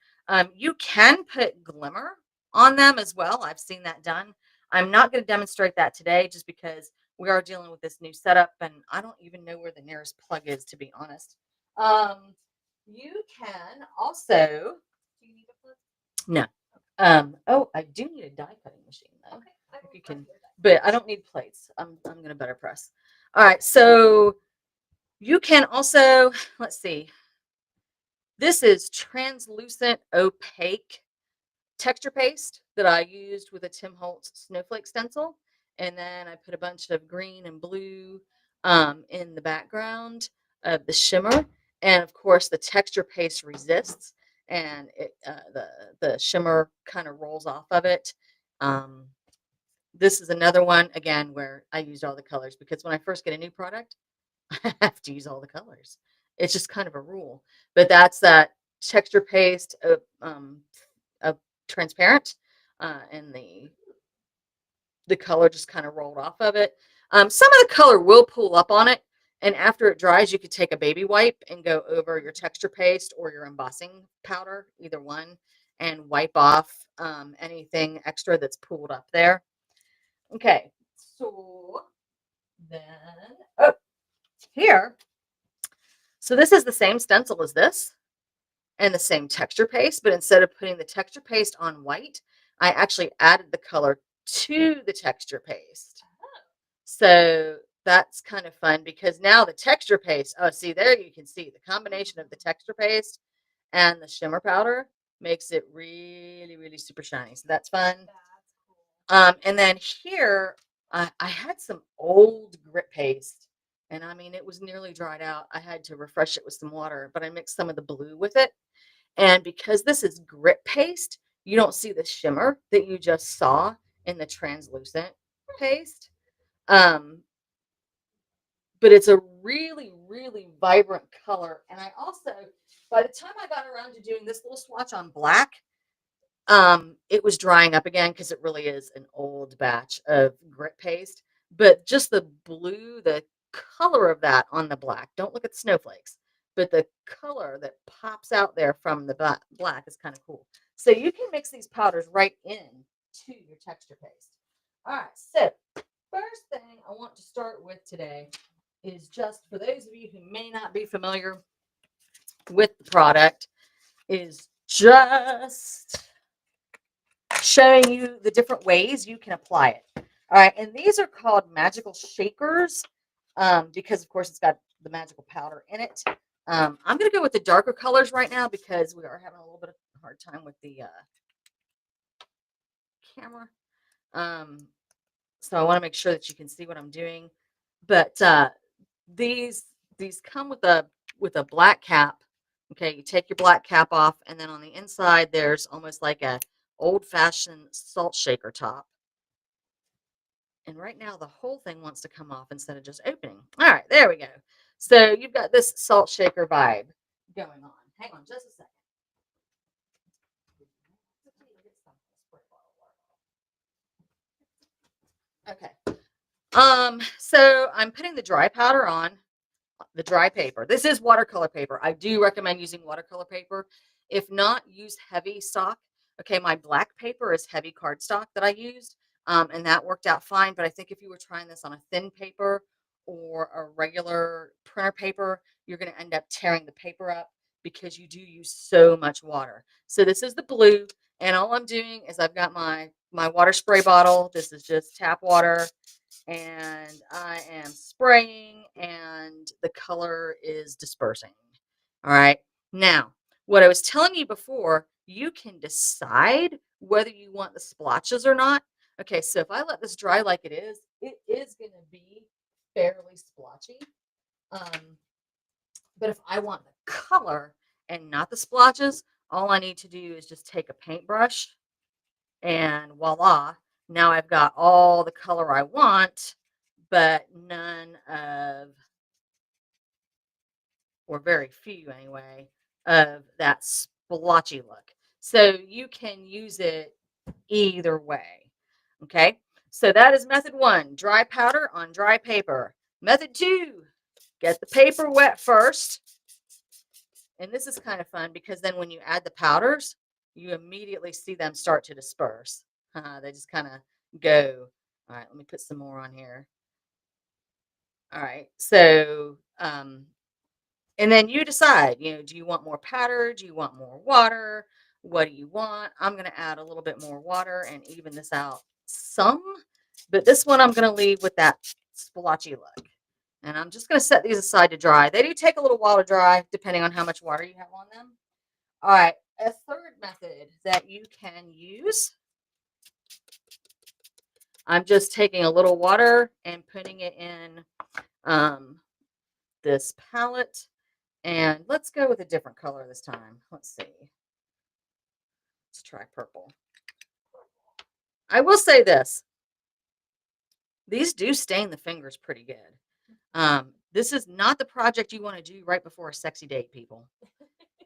C: You can put glimmer on them as well. I've seen that done. I'm not going to demonstrate that today just because we are dealing with this new setup and I don't even know where the nearest plug is, to be honest. You can also.
B: Do you need a flip?
C: No. Oh, I do need a die cutting machine though.
B: Okay.
C: If you can, but I don't need plates. I'm gonna better press. All right, so you can also, let's see. This is translucent opaque texture paste that I used with a Tim Holtz snowflake stencil. And then I put a bunch of green and blue in the background of the shimmer. And of course, the texture paste resists and the shimmer kind of rolls off of it. This is another one, again, where I used all the colors because when I first get a new product, I have to use all the colors. It's just kind of a rule. But that's that texture paste of transparent, and the color just kind of rolled off of it. Some of the color will pull up on it, and after it dries, you could take a baby wipe and go over your texture paste or your embossing powder, either one, and wipe off anything extra that's pulled up there. Okay, so then, oh, here. So this is the same stencil as this and the same texture paste, but instead of putting the texture paste on white, I actually added the color to the texture paste. So that's kind of fun because now the texture paste, oh, see, there you can see the combination of the texture paste and the shimmer powder makes it really, really super shiny. So that's fun. And then here, I had some old grit paste, and I mean, it was nearly dried out. I had to refresh it with some water, but I mixed some of the blue with it. And because this is grit paste, you don't see the shimmer that you just saw in the translucent paste. But it's a really, really vibrant color. And I also, by the time I got around to doing this little swatch on black, it was drying up again because it really is an old batch of grit paste. But just the blue, the color of that on the black, don't look at the snowflakes, but the color that pops out there from the black is kind of cool. So you can mix these powders right in to your texture paste. All right, so first thing I want to start with today is just for those of you who may not be familiar with the product, is just showing you the different ways you can apply it. All right, and these are called magical shakers because, of course, it's got the magical powder in it. I'm going to go with the darker colors right now because we are having a little bit of a hard time with the camera. So I want to make sure that you can see what I'm doing. But these come with a black cap. Okay, you take your black cap off, and then on the inside there's almost like a old-fashioned salt shaker top. And right now the whole thing wants to come off instead of just opening. All right, there we go. So you've got this salt shaker vibe going on. Hang on just a second. Okay. So I'm putting the dry powder on the dry paper. This is watercolor paper. I do recommend using watercolor paper. If not, use heavy stock. Okay, my black paper is heavy cardstock that I used, and that worked out fine. But I think if you were trying this on a thin paper or a regular printer paper, you're going to end up tearing the paper up because you do use so much water. So this is the blue, and all I'm doing is I've got my water spray bottle. This is just tap water, and I am spraying, and the color is dispersing. All right. Now, what I was telling you before, you can decide whether you want the splotches or not. Okay, so if I let this dry like it is going to be fairly splotchy. But if I want the color and not the splotches, all I need to do is just take a paintbrush and voila, now I've got all the color I want, but none of, or very few anyway, of that splotchy look. So you can use it either way. Okay, so that is method one, dry powder on dry paper. Method two, get the paper wet first. And this is kind of fun because then when you add the powders, you immediately see them start to disperse. They just kind of go. All right, let me put some more on here. All right, so, and then you decide, do you want more powder? Do you want more water? What do you want? I'm going to add a little bit more water and even this out some, but this one I'm going to leave with that splotchy look. And I'm just going to set these aside to dry. They do take a little while to dry, depending on how much water you have on them. All right, a third method that you can use. I'm just taking a little water and putting it in this palette. And let's go with a different color this time. Let's see. Let's try purple. I will say this. These do stain the fingers pretty good. This is not the project you want to do right before a sexy date, people.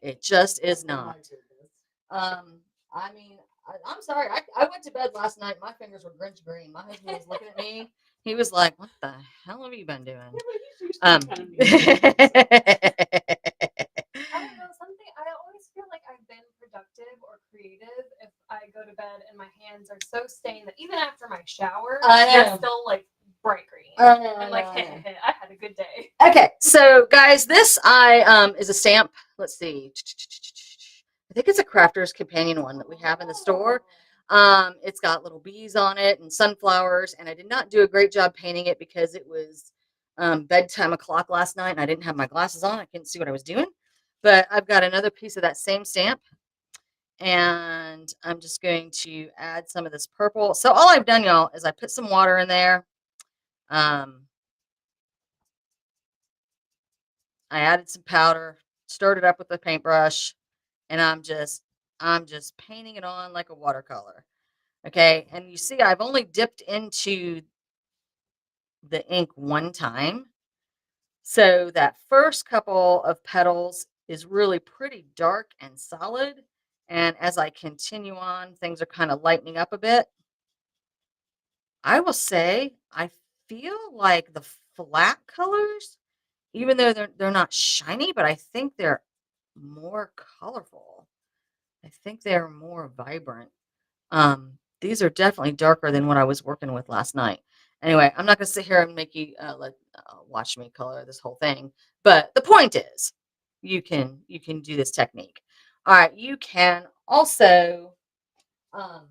C: It just is
A: Oh my
C: not.
A: goodness.
C: I mean, I'm sorry. I went to bed last night. My fingers were Grinch green. My husband was looking at me. He was like, "What the hell have you been doing?"
A: Yeah, but he's used to kind of
B: I don't know, something I always feel like I've been productive or creative if I go to bed and my hands are so stained that even after my shower,
C: I
B: they're
C: know.
B: still like bright green. I'm like,
C: I know.
B: I had a good day.
C: Okay, so guys, this is a stamp. Let's see. I think it's a Crafter's Companion one that we have in the store. It's got little bees on it and sunflowers, and I did not do a great job painting it because it was bedtime o'clock last night and I didn't have my glasses on. I couldn't see what I was doing. But I've got another piece of that same stamp, and I'm just going to add some of this purple. So all I've done, y'all, is I put some water in there. I added some powder, stirred it up with a paintbrush, and I'm just painting it on like a watercolor. Okay, and you see I've only dipped into the ink one time. So that first couple of petals is really pretty dark and solid. And as I continue on, things are kind of lightening up a bit. I will say I feel like the flat colors, even though they're not shiny, but I think they're more colorful. I think they're more vibrant. These are definitely darker than what I was working with last night. Anyway, I'm not going to sit here and make you watch me color this whole thing, but the point is, you can do this technique. All right, you can also, um,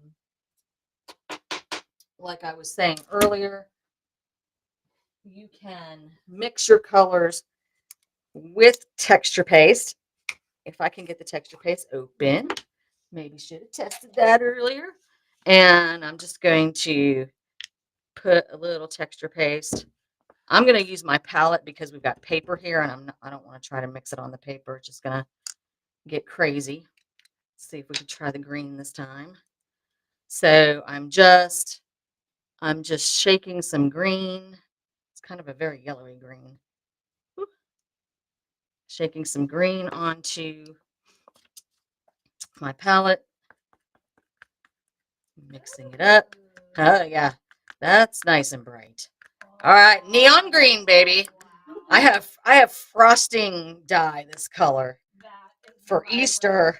C: like I was saying earlier, you can mix your colors with texture paste. If I can get the texture paste open, maybe should have tested that earlier. And I'm just going to put a little texture paste. I'm going to use my palette because we've got paper here, and I don't want to try to mix it on the paper. It's just going to get crazy. Let's see if we can try the green this time. So I'm just shaking some green. It's kind of a very yellowy green. Whoop. Shaking some green onto my palette, mixing it up. Oh yeah, that's nice and bright. All right, neon green, baby. I have frosting dye this color for Easter.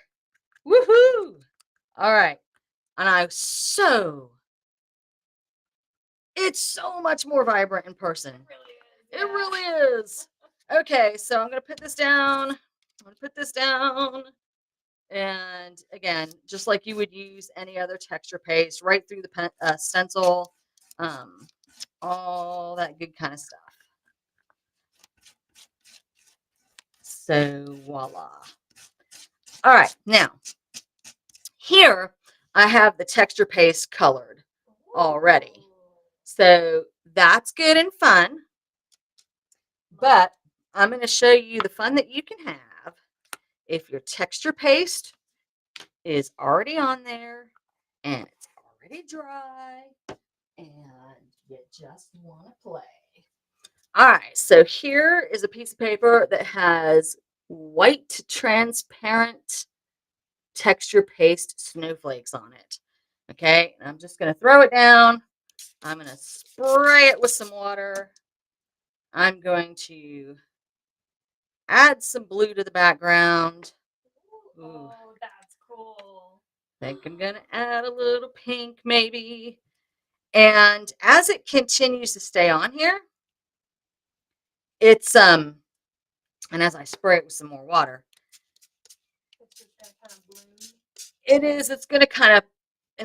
C: Woohoo! All right, and it's so much more vibrant in person. It really is. Okay, so I'm gonna put this down. And again, just like you would use any other texture paste, right through the stencil, all that good kind of stuff. So voila. All right, now here I have the texture paste colored already. So that's good and fun. But I'm going to show you the fun that you can have if your texture paste is already on there and it's already dry and you just want to play. All right, so here is a piece of paper that has white transparent texture paste snowflakes on it. Okay, and I'm just going to throw it down. I'm going to spray it with some water. I'm going to add some blue to the background. Ooh.
B: Oh, that's cool.
C: I think I'm going to add a little pink maybe. And as it continues to stay on here, it's and as I spray it with some more water,
B: It's just gonna kind of bloom.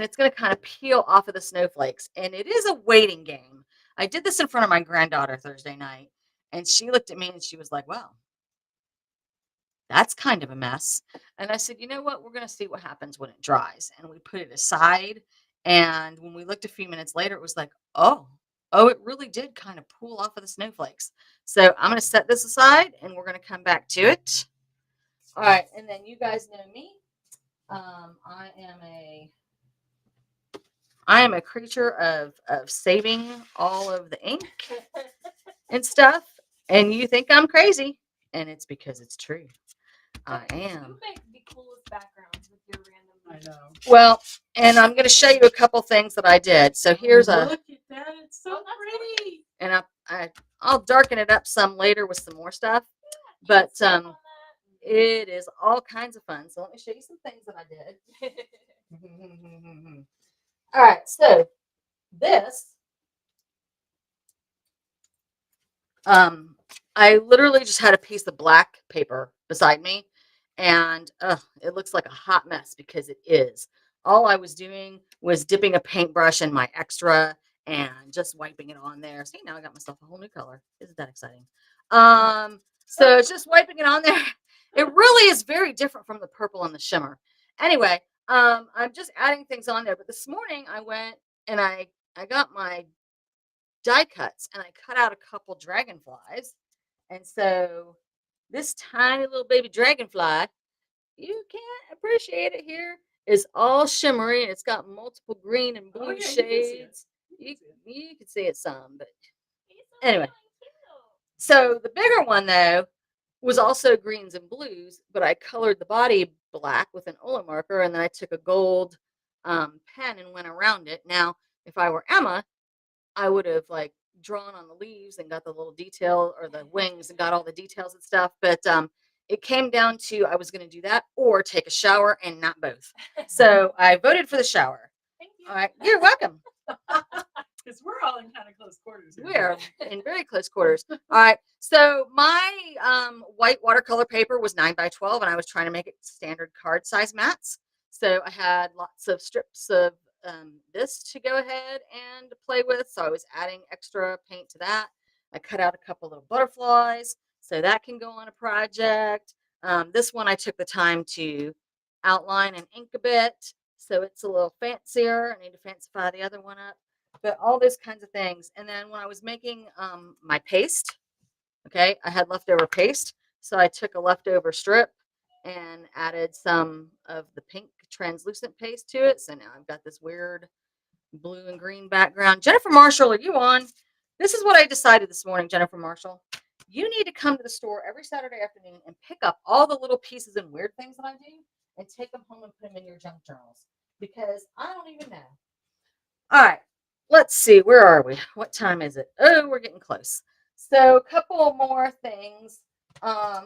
C: it's going to kind of peel off of the snowflakes. And it is a waiting game. I did this in front of my granddaughter Thursday night, and she looked at me and she was like, "Wow, that's kind of a mess." And I said, "You know what? We're going to see what happens when it dries." And we put it aside. And when we looked a few minutes later, it was like, oh, it really did kind of pool off of the snowflakes. So I'm going to set this aside and we're going to come back to it. All right. And then you guys know me. I am a creature of saving all of the ink and stuff. And you think I'm crazy, and it's because it's true. I
B: You
C: am.
B: make the coolest backgrounds with your random.
A: I know.
C: Well, and I'm going to show you a couple things that I did. So here's a,
A: Look at that. It's so
B: Oh, that's
A: pretty.
C: and I'll darken it up some later with some more stuff. But it is all kinds of fun. So let me show you some things that I did. All right, so this, I literally just had a piece of black paper beside me, and it looks like a hot mess because it is. All I was doing was dipping a paintbrush in my extra and just wiping it on there. See, now I got myself a whole new color. Isn't that exciting? So it's just wiping it on there. It really is very different from the purple and the shimmer. Anyway, I'm just adding things on there. But this morning I went and I got my die cuts and I cut out a couple dragonflies. And so this tiny little baby dragonfly, you can't appreciate it here, is all shimmery and it's got multiple green and blue shades. You can see it some, but anyway. So the bigger one though was also greens and blues, but I colored the body black with an Ola marker, and then I took a gold pen and went around it. Now, if I were Emma, I would have like drawn on the leaves and got the little detail, or the wings and got all the details and stuff. But it came down to I was going to do that or take a shower, and not both. So I voted for the shower.
B: Thank you.
C: All right, you're welcome.
A: Because we're all in kind of close quarters here.
C: We are in very close quarters. All right. So my white watercolor paper was 9x12, and I was trying to make it standard card size mats. So I had lots of strips of this to go ahead and play with. So I was adding extra paint to that. I cut out a couple little butterflies so that can go on a project. This one I took the time to outline and ink a bit, so it's a little fancier. I need to fancify the other one up. But all those kinds of things. And then when I was making my paste, okay, I had leftover paste. So I took a leftover strip and added some of the pink translucent paste to it. So now I've got this weird blue and green background. Jennifer Marshall, are you on? This is what I decided this morning, Jennifer Marshall. You need to come to the store every Saturday afternoon and pick up all the little pieces and weird things that I do and take them home and put them in your junk journals, because I don't even know. All right. Let's see, where are we? What time is it? Oh, we're getting close. So a couple more things.
B: So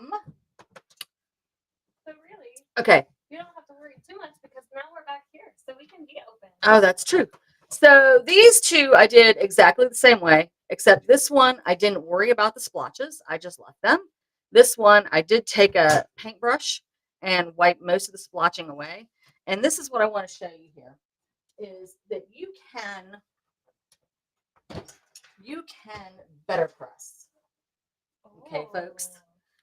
B: really,
C: Okay.
B: you don't have to worry too much because now we're back here, so we can be open.
C: Oh, that's true. So these two I did exactly the same way, except this one I didn't worry about the splotches. I just left them. This one I did take a paintbrush and wipe most of the splotching away. And this is what I want to show you here, is that you can better press. Okay, folks.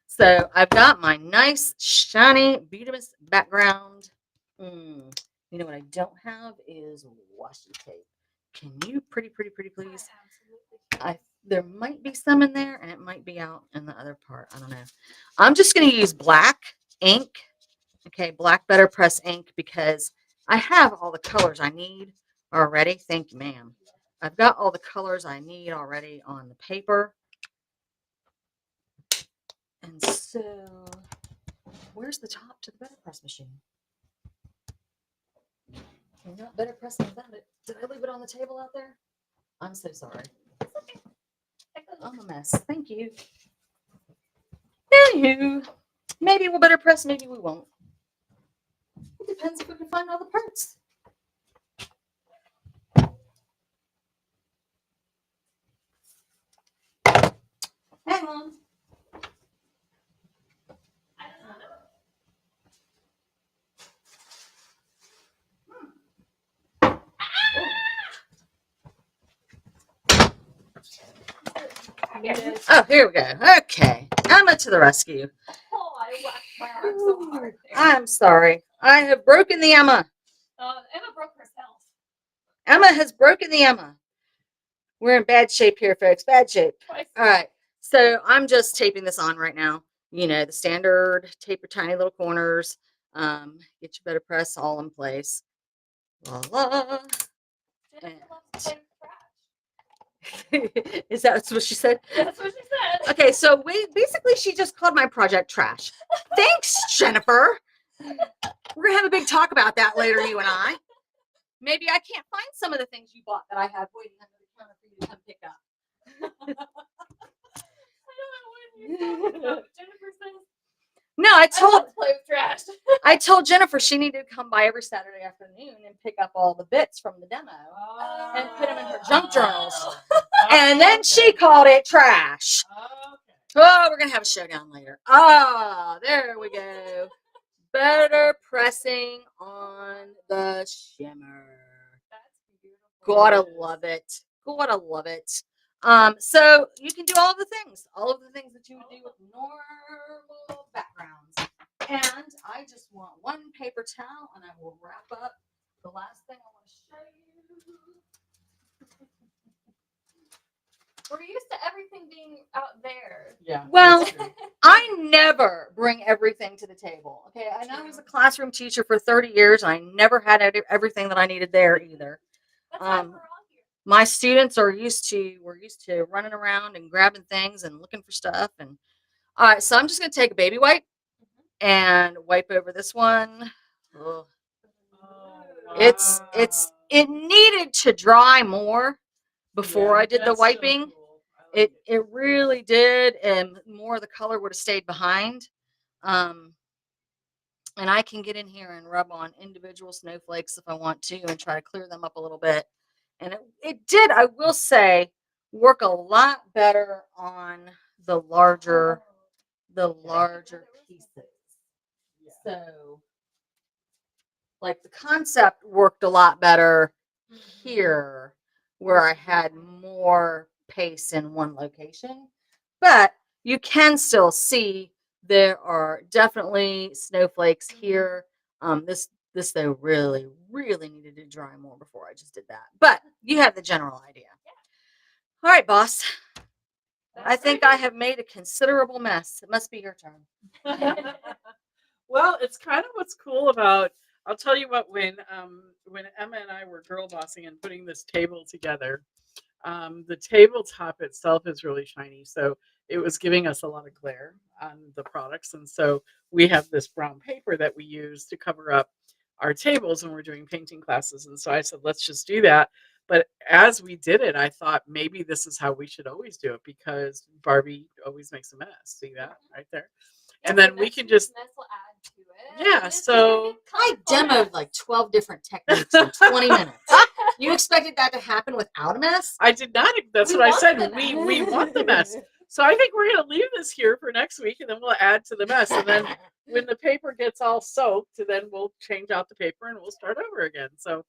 C: So I've got my nice, shiny, beautiful background. You know what I don't have is washi tape. Can you pretty please? There might be some in there, and it might be out in the other part. I don't know. I'm just going to use black ink. Okay, black better press ink, because I have all the colors I need already. Thank you, ma'am. I've got all the colors I need already on the paper. And so, where's the top to the better press machine? You're not better pressing without it. Did I leave it on the table out there? I'm so sorry. I'm a mess. Thank you. Anywho, maybe we'll better press, maybe we won't. It depends if we can find all the parts. Hang on. Oh, here we go. Okay. Emma to the rescue.
B: Oh, I whacked my arm so hard there.
C: I'm sorry. I have broken the Emma.
B: Emma broke herself.
C: Emma has broken the Emma. We're in bad shape here, folks. Bad shape. All right. So I'm just taping this on right now. You know, the standard tape your tiny little corners. Get your better press all in place. La la.
B: Jennifer loves to play with trash.
C: Is that what she said?
B: That's what she said.
C: Okay, so basically she just called my project trash. Thanks, Jennifer. We're gonna have a big talk about that later, you and I. Maybe I can't find some of the things you bought that I have waiting under the counter for you to come pick up.
B: Jennifer says,
C: No, I told
B: to play with trash.
C: I told Jennifer she needed to come by every Saturday afternoon and pick up all the bits from the demo and put them in her junk journals. And then she called it trash. Oh, we're gonna have a showdown later. Oh, there we go. Better pressing on the shimmer.
B: That's beautiful.
C: Gotta love it. Gotta love it. So you can do all of the things that you would do with normal backgrounds. And I just want one paper towel, and I will wrap up the last thing I want to show you.
B: We're used to everything being out there.
A: Yeah.
C: Well,
A: that's true.
C: I never bring everything to the table. Okay, and I was a classroom teacher for 30 years. And I never had everything that I needed there either.
B: That's why we're all here.
C: My students were used to running around and grabbing things and looking for stuff. And all right, so I'm just gonna take a baby wipe and wipe over this one. Ugh.
A: Oh,
C: It needed to dry more before I did the
A: that's so
C: wiping.
A: cool. I like
C: It really did, and more of the color would have stayed behind. And I can get in here and rub on individual snowflakes if I want to and try to clear them up a little bit. And it did, I will say, work a lot better on the larger pieces.
A: Yeah.
C: So, like the concept worked a lot better here where I had more pace in one location. But you can still see there are definitely snowflakes here. This though really needed to dry more before I just did that. But you have the general idea. All right, boss. I think I have made a considerable mess. It must be your turn.
A: Well, it's kind of what's cool about. I'll tell you what. When Emma and I were girl bossing and putting this table together, the tabletop itself is really shiny, so it was giving us a lot of glare on the products, and so we have this brown paper that we use to cover up our tables when we're doing painting classes. And so I said, let's just do that. But as we did it, I thought maybe this is how we should always do it because Barbie always makes a mess. See that right there? And then we can just
B: This will add to it.
A: Yeah, so
C: I demoed like 12 different techniques in 20 minutes. You expected that to happen without a mess?
A: I did not. That's
B: We
A: what I
B: want
A: said.
B: the
A: We
B: mess.
A: want the mess. So I think we're going to leave this here for next week, and then we'll add to the mess. And then when the paper gets all soaked, then we'll change out the paper and we'll start over again. So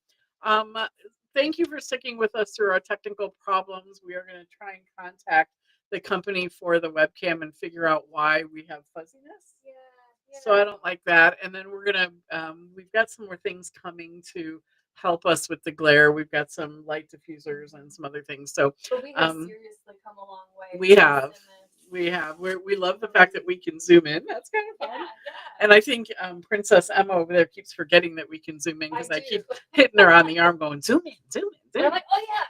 A: thank you for sticking with us through our technical problems. We are going to try and contact the company for the webcam and figure out why we have fuzziness.
B: Yeah.
A: So I don't like that. And then we're going to, we've got some more things coming to help us with the glare. We've got some light diffusers and some other things. So
B: But we have seriously come a long way.
A: we have. We love the fact that we can zoom in. That's kind of fun.
B: Yeah.
A: And I think Princess Emma over there keeps forgetting that we can zoom in because I
B: do.
A: keep hitting her on the arm going, zoom in, zoom in,
B: And
A: zoom
B: I'm
A: in.
B: like, oh yeah,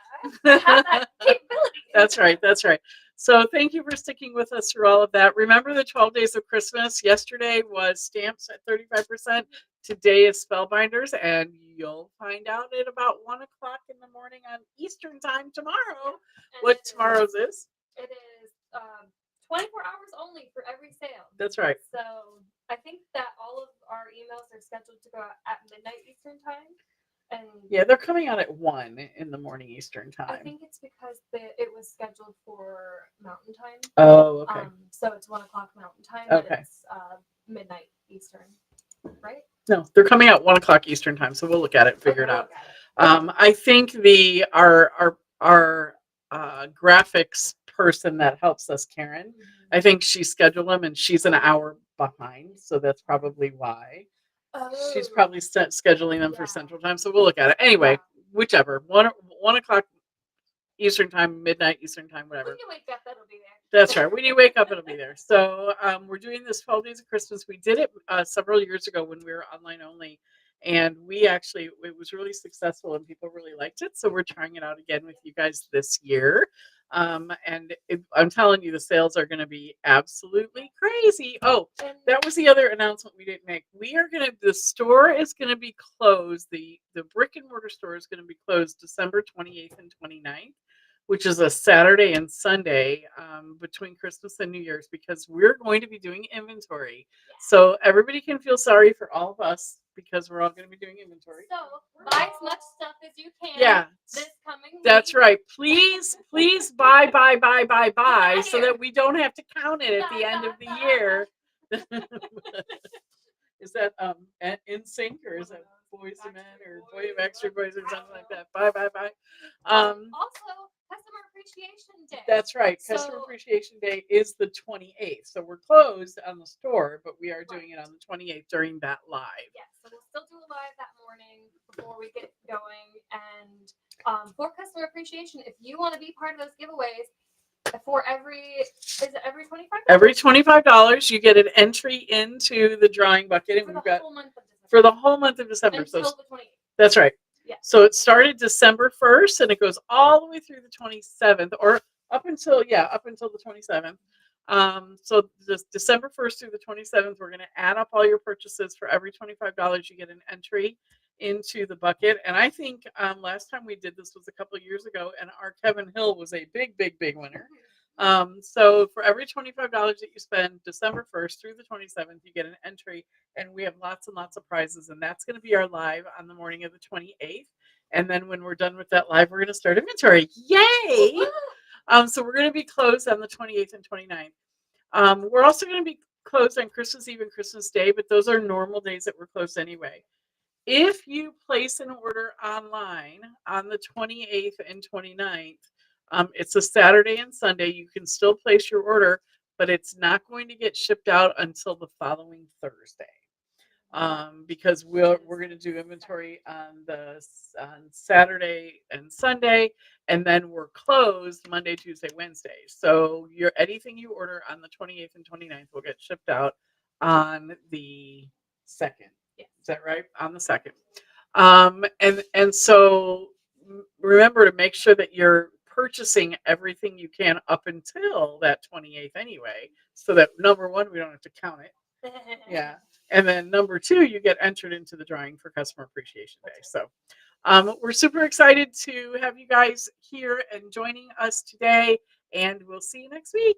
B: I have that capability.
A: That's right. That's right. So thank you for sticking with us through all of that. Remember the 12 days of Christmas? Yesterday was stamps at 35%. Today is Spellbinders, and you'll find out at about 1 o'clock in the morning on Eastern time tomorrow what tomorrow's is.
B: It is 24 hours only for every sale.
A: That's right.
B: So I think that all of our emails are scheduled to go out at midnight Eastern time. And
A: Yeah, they're coming out at 1 in the morning Eastern time.
B: I think it's because it was scheduled for Mountain Time.
A: Oh, okay.
B: So it's 1 o'clock Mountain Time.
A: Okay.
B: And it's midnight Eastern, right?
A: No, they're coming out 1 o'clock Eastern time, so we'll look at it and figure it out. I think our graphics person that helps us, Karen, I think she scheduled them and she's an hour behind, so that's probably why. She's probably scheduling them for Central Time, so we'll look at it. Anyway, whichever. 1 o'clock Eastern Time, midnight Eastern Time, whatever.
B: When you wake up, that'll be there.
A: That's right. When you wake up, it'll be there. So we're doing this 12 Days of Christmas. We did it several years ago when we were online only. And it was really successful and people really liked it. So we're trying it out again with you guys this year. And I'm telling you, the sales are going to be absolutely crazy. Oh,
B: And
A: that was the other announcement we didn't make. The store is going to be closed. The brick and mortar store is going to be closed December 28th and 29th, which is a Saturday and Sunday between Christmas and New Year's, because we're going to be doing inventory. So everybody can feel sorry for all of us because we're all going to be doing inventory.
B: so buy as much stuff as you can
A: Yeah,
B: this coming
A: that's
B: week.
A: right. Please buy so that we don't have to count it at the end of the year. Is that in sync, or is that Boys to Men or Boy of Extra Boys or something like that? Bye.
B: Also, Customer Appreciation Day.
A: That's right. Customer Appreciation Day is the 28th. So we're closed on the store, but we are doing it on the 28th during that live.
B: Yes, so we'll still do a live that morning before we get going. And for Customer Appreciation, if you want to be part of those giveaways, for every 25?
A: Every $25, you get an entry into the drawing bucket, and
B: For
A: we've
B: the
A: got
B: whole month of December.
A: for the whole month of December.
B: Until
A: So
B: the 28th.
A: that's right.
B: Yeah.
A: So it started December 1st and it goes all the way through the 27th, or up until the 27th. So just December 1st through the 27th, we're going to add up all your purchases. For every $25, you get an entry into the bucket. And I think last time we did this was a couple of years ago, and our Kevin Hill was a big winner. So for every $25 that you spend December 1st through the 27th, you get an entry, and we have lots and lots of prizes. And that's going to be our live on the morning of the 28th. And then when we're done with that live, we're going to start inventory. Yay! So we're going to be closed on the 28th and 29th. We're also going to be closed on Christmas Eve and Christmas Day, but those are normal days that we're closed anyway. If you place an order online on the 28th and 29th, it's a Saturday and Sunday, you can still place your order, but it's not going to get shipped out until the following Thursday. Because we're going to do inventory on Saturday and Sunday, and then we're closed Monday, Tuesday, Wednesday. So anything you order on the 28th and 29th will get shipped out on the 2nd. Is that right? On the 2nd. And so remember to make sure that you're purchasing everything you can up until that 28th anyway, so that number one, we don't have to count it. Yeah. And then number two, you get entered into the drawing for Customer Appreciation Day. So we're super excited to have you guys here and joining us today, and we'll see you next week.